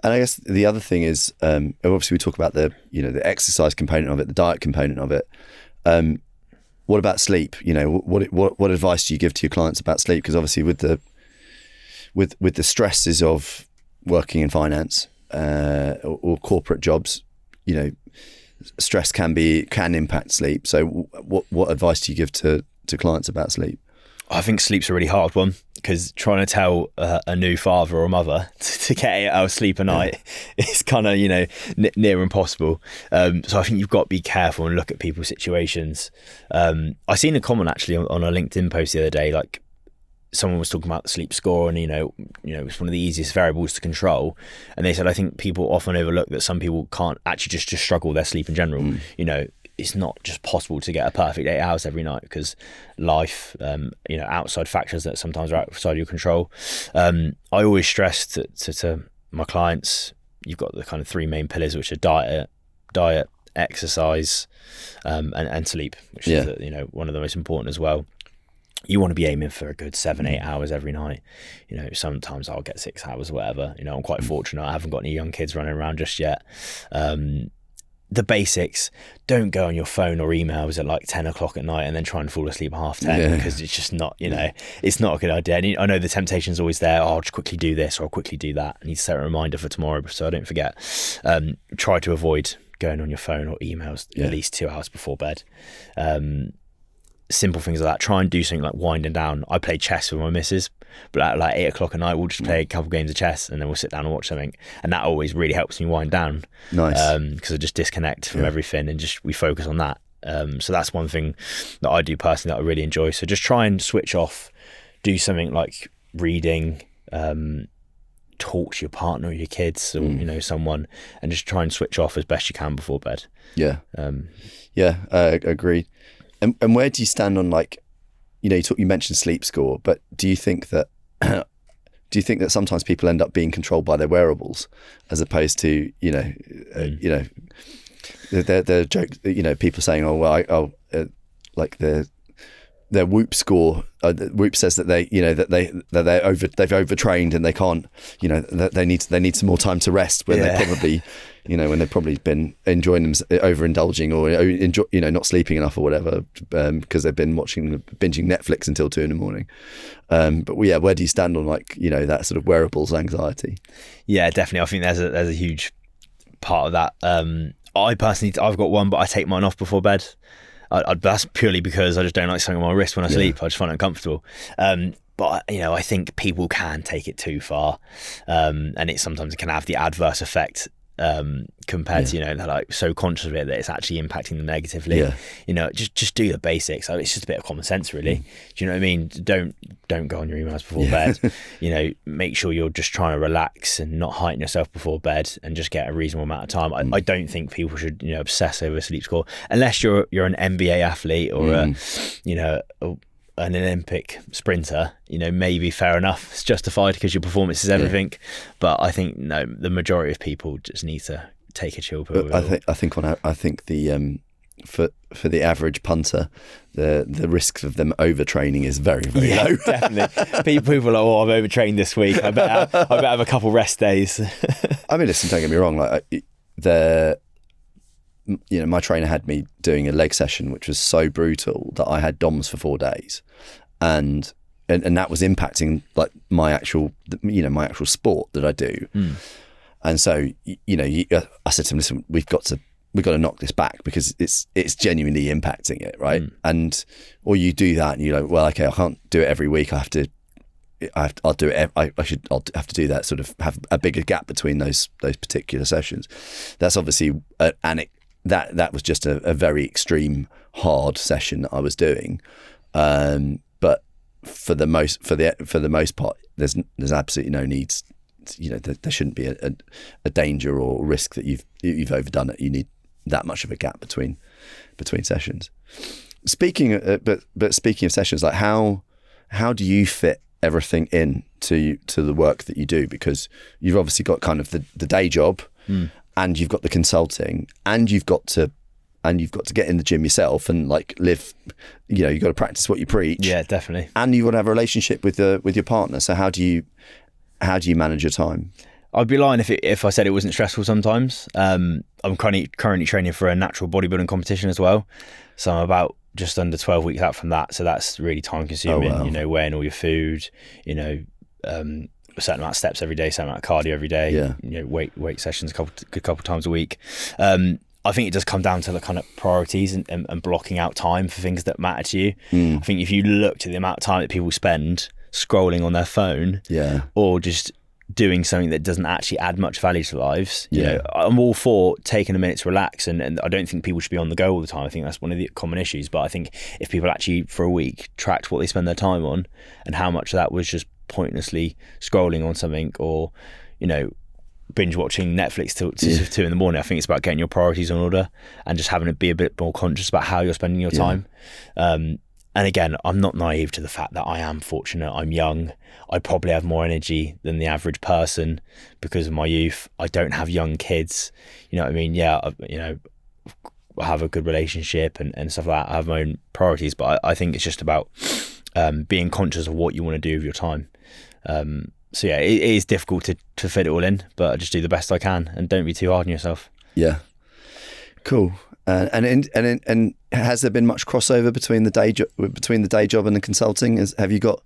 And I guess the other thing is, obviously we talk about the exercise component of it, the diet component of it. What about sleep? What advice do you give to your clients about sleep? Because obviously with the stresses of working in finance or corporate jobs, stress can impact sleep. So what advice do you give to clients about sleep? I think sleep's a really hard one, because trying to tell a new father or mother to get 8 hours sleep a night is kind of near impossible. So I think you've got to be careful and look at people's situations. I seen a comment actually on a LinkedIn post the other day, like someone was talking about the sleep score, and it's one of the easiest variables to control, and they said I think people often overlook that some people can't actually just struggle with their sleep in general. It's not just possible to get a perfect 8 hours every night, because life, outside factors that sometimes are outside your control. I always stress to my clients, you've got the kind of three main pillars, which are diet, exercise, and sleep, which is one of the most important as well. You want to be aiming for a good 7-8 hours every night. Sometimes I'll get 6 hours or whatever. I'm quite fortunate. I haven't got any young kids running around just yet. The basics, don't go on your phone or emails at like 10 o'clock at night and then try and fall asleep at 10:30, because it's just not, it's not a good idea. And I know the temptation's always there. I'll just quickly do this or I'll quickly do that. I need to set a reminder for tomorrow so I don't forget. Try to avoid going on your phone or emails at least 2 hours before bed. Simple things like that. Try and do something like winding down. I play chess with my missus, but at like 8 o'clock at night we'll just play a couple games of chess and then we'll sit down and watch something, and that always really helps me wind down. Because I just disconnect from everything and just we focus on that. So that's one thing that I do personally that I really enjoy. So just try and switch off, do something like reading, talk to your partner or your kids or someone, and just try and switch off as best you can before bed. Agreed. And where do you stand on, like, you mentioned sleep score, but do you think that do you think that sometimes people end up being controlled by their wearables as opposed to, the joke, people saying, oh, well, like their Whoop score, Whoop says that they've overtrained and they can't, that they need some more time to rest when they probably, when they've probably been enjoying them, overindulging or not sleeping enough or whatever, because they've been binging Netflix until 2 a.m. But where do you stand on that sort of wearables anxiety? Yeah, definitely. I think there's a huge part of that. I personally, I've got one, but I take mine off before bed. That's purely because I just don't like something on my wrist when I sleep. I just find it uncomfortable. But I think people can take it too far, and it sometimes can have the adverse effect compared to they're like so conscious of it that it's actually impacting them negatively. Just do the basics. It's just a bit of common sense, really. Do you know what I mean? Don't go on your emails before bed. Make sure you're just trying to relax and not heighten yourself before bed, and just get a reasonable amount of time. I don't think people should obsess over a sleep score unless you're an NBA athlete or an Olympic sprinter. Maybe fair enough, it's justified because your performance is everything. But I think the majority of people just need to take a chill pill. I think the for the average punter, the risk of them overtraining is very, very low. Definitely. People are like, oh, I've overtrained this week, I better have a couple rest days. I mean, listen, don't get me wrong, my trainer had me doing a leg session which was so brutal that I had DOMs for 4 days, and that was impacting like my actual sport that I do. And so I said to him, listen, we've got to knock this back because it's genuinely impacting it, right? Or you do that and you're like, well, okay, I can't do it every week, I'll do it. I'll have to do that, sort of have a bigger gap between those particular sessions. That's obviously that was just a very extreme, hard session that I was doing. But for the most part, there's absolutely no needs. There shouldn't be a danger or risk that you've overdone it. You need that much of a gap between sessions. Speaking of sessions, like how do you fit everything in to the work that you do? Because you've obviously got kind of the day job, and you've got the consulting, and you've got to get in the gym yourself and like live. You've got to practice what you preach. Yeah, definitely. And you've got to have a relationship with your partner. So how do you manage your time? I'd be lying if I said it wasn't stressful sometimes. I'm currently training for a natural bodybuilding competition as well, so I'm about just under 12 weeks out from that. So that's really time consuming. Oh, wow. Weighing all your food. A certain amount of steps every day, certain amount of cardio every day. Yeah. Weight sessions a couple times a week. I think it does come down to the kind of priorities and blocking out time for things that matter to you. I think if you looked at the amount of time that people spend scrolling on their phone, or just doing something that doesn't actually add much value to lives, I'm all for taking a minute to relax, and I don't think people should be on the go all the time. I think that's one of the common issues. But I think if people actually for a week tracked what they spend their time on and how much of that was just pointlessly scrolling on something, or binge watching Netflix till 2 a.m, I think it's about getting your priorities in order and just having to be a bit more conscious about how you're spending your time. And again, I'm not naive to the fact that I am fortunate. I'm young. I probably have more energy than the average person because of my youth. I don't have young kids. You know what I mean? Yeah, I have a good relationship and stuff like that. I have my own priorities, but I think it's just about being conscious of what you want to do with your time. So yeah, it is difficult to fit it all in, but I just do the best I can and don't be too hard on yourself. Yeah, cool. And has there been much crossover between the day job and the consulting? Have you got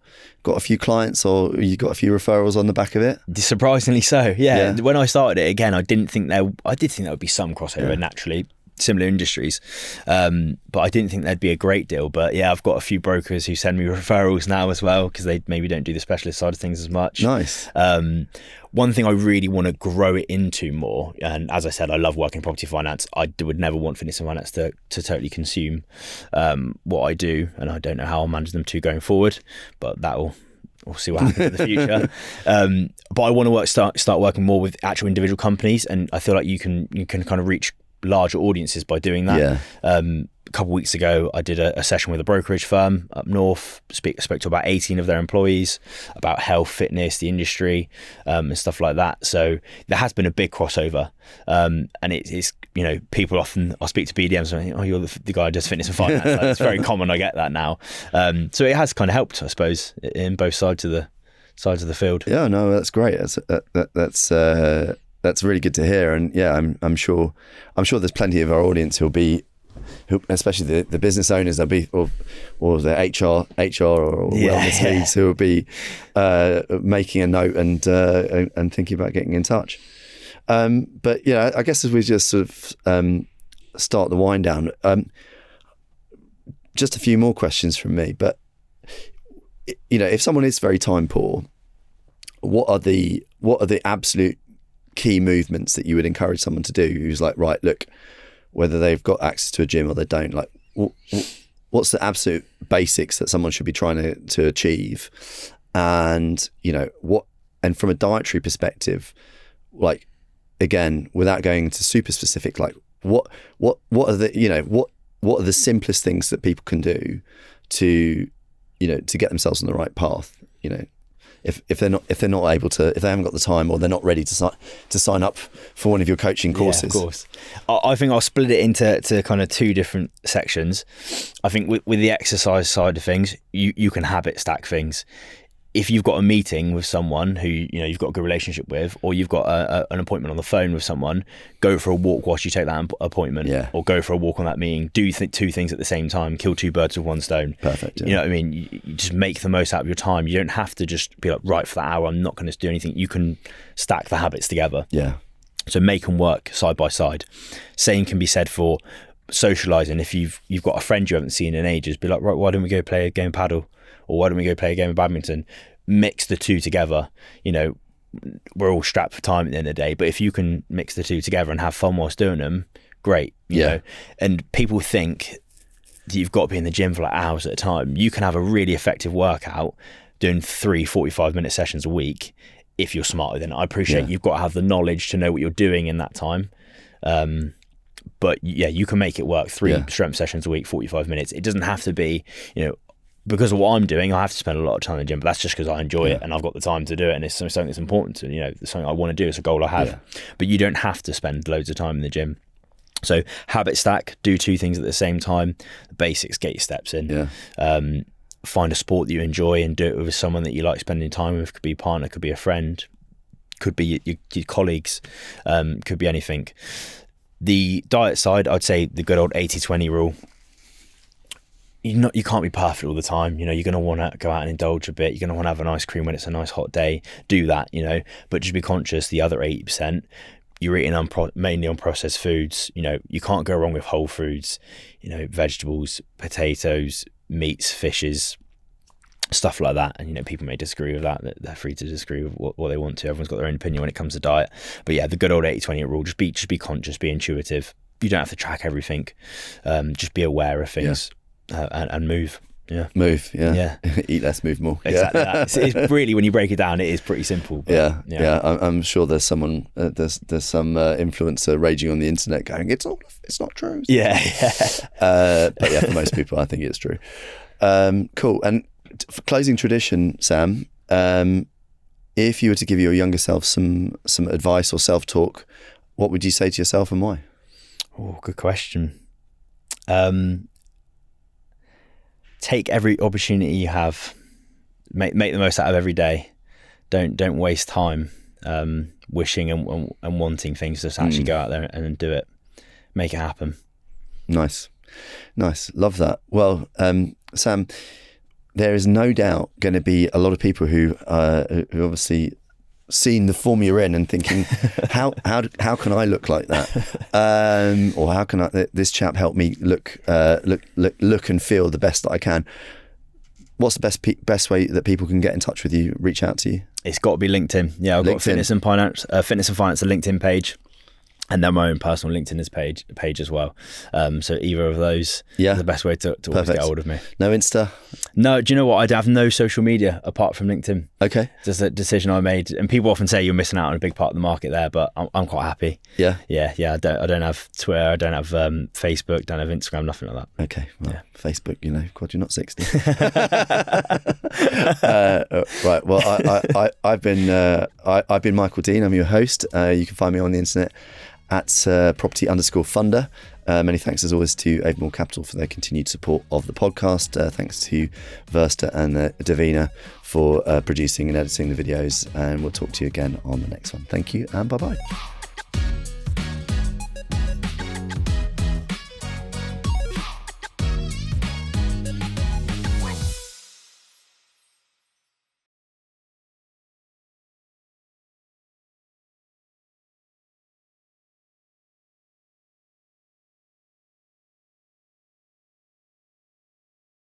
a few clients, or you got a few referrals on the back of it? Surprisingly so. Yeah. When I started it, again, I did think there would be some crossover naturally. Similar industries, but I didn't think there'd be a great deal. But yeah, I've got a few brokers who send me referrals now as well, because they maybe don't do the specialist side of things as much. Nice. One thing I really want to grow it into more, and as I said, I love working in property finance. I would never want fitness and finance to totally consume what I do, and I don't know how I'll manage them to going forward, but we'll see what happens in the future. But I want to start working more with actual individual companies, and I feel like you can kind of reach larger audiences by doing that. a couple of weeks ago, I did a session with a brokerage firm up north. Spoke to about 18 of their employees about health, fitness, the industry, and stuff like that. So there has been a big crossover, and it's people often, I speak to BDMs and I think, oh, you're the guy who does fitness and finance. Like, it's very common. I get that now. So it has kind of helped, I suppose, in both sides of the field. Yeah, no, that's great. That's really good to hear. And yeah, I'm sure there's plenty of our audience who, especially the business owners, they'll be or the HR or wellness leads who will be making a note and thinking about getting in touch. But yeah, I guess as we just sort of start the wind down, just a few more questions from me. But if someone is very time poor, what are the absolute key movements that you would encourage someone to do who's like, right, look, whether they've got access to a gym or they don't, like what's the absolute basics that someone should be trying to achieve? And and from a dietary perspective, like, again, without going into super specific, like what are the simplest things that people can do to get themselves on the right path? If they're not able to, if they haven't got the time or they're not ready to sign up for one of your coaching courses. Yeah, of course. I think I'll split it into kind of two different sections. I think with the exercise side of things, you can habit stack things. If you've got a meeting with someone who you've got a good relationship with, or you've got an appointment on the phone with someone, go for a walk whilst you take that appointment, or go for a walk on that meeting. Do two things at the same time. Kill two birds with one stone. Perfect. Yeah. You know what I mean? You just make the most out of your time. You don't have to just be like, right, for that hour, I'm not going to do anything. You can stack the habits together. Yeah. So make them work side by side. Same can be said for socialising. If you've got a friend you haven't seen in ages, be like, right, why don't we go play a game of paddle? Or why don't we go play a game of badminton? Mix the two together. We're all strapped for time at the end of the day, but if you can mix the two together and have fun whilst doing them, great. You know? And people think that you've got to be in the gym for like hours at a time. You can have a really effective workout doing 3 45-minute sessions a week if you're smarter than it. I appreciate you've got to have the knowledge to know what you're doing in that time. But yeah, you can make it work. 3 strength sessions a week, 45 minutes. It doesn't have to be, because of what I'm doing, I have to spend a lot of time in the gym, but that's just because I enjoy it and I've got the time to do it, and it's something that's important to, it's something I want to do. It's a goal I have. Yeah. But you don't have to spend loads of time in the gym. So habit stack, do 2 things at the same time. The basics, get your steps in. Yeah. Find a sport that you enjoy and do it with someone that you like spending time with. Could be a partner, could be a friend, could be your colleagues, could be anything. The diet side, I'd say the good old 80-20 rule. You can't be perfect all the time. You're going to want to go out and indulge a bit. You're going to want to have an ice cream when it's a nice hot day. Do that, but just be conscious the other 80%, you're eating mainly unprocessed foods. You can't go wrong with whole foods, vegetables, potatoes, meats, fishes, stuff like that. And people may disagree with that. They're free to disagree with what they want to. Everyone's got their own opinion when it comes to diet. But yeah, the good old 80-20 rule, just be conscious, be intuitive. You don't have to track everything. Just be aware of things. And move. Move. Eat less, move more. Exactly that. It's really, when you break it down, it is pretty simple. But, I'm sure there's someone there's some influencer raging on the internet going, it's not true. But yeah, for most people I think it's true. Cool. And for closing tradition, Sam, if you were to give your younger self some advice or self-talk, what would you say to yourself and why? Oh, good question. Take every opportunity you have. Make the most out of every day. Don't waste time wishing and wanting things. Just actually go out there and do it. Make it happen. Nice. Love that. Well, Sam, there is no doubt going to be a lot of people who obviously seen the form you're in and thinking, how can I look like that? Or how can this chap help me look and feel the best that I can? What's the best way that people can get in touch with you, reach out to you? It's got to be LinkedIn. Yeah, I've got Fitness and Finance, a LinkedIn page. And then my own personal LinkedIn page as well. So either of those is the best way to always get hold of me. No Insta? No, do you know what? I have no social media apart from LinkedIn. Okay. Just a decision I made. And people often say you're missing out on a big part of the market there, but I'm quite happy. Yeah? Yeah. I don't have Twitter, I don't have Facebook, don't have Instagram, nothing like that. Okay. Well, Facebook, God, you're not 60. Right. Well, I've been Michael Dean. I'm your host. You can find me on the internet at property_funder. Many thanks as always to Avonmore Capital for their continued support of the podcast. Thanks to Versta and Davina for producing and editing the videos. And we'll talk to you again on the next one. Thank you and bye-bye.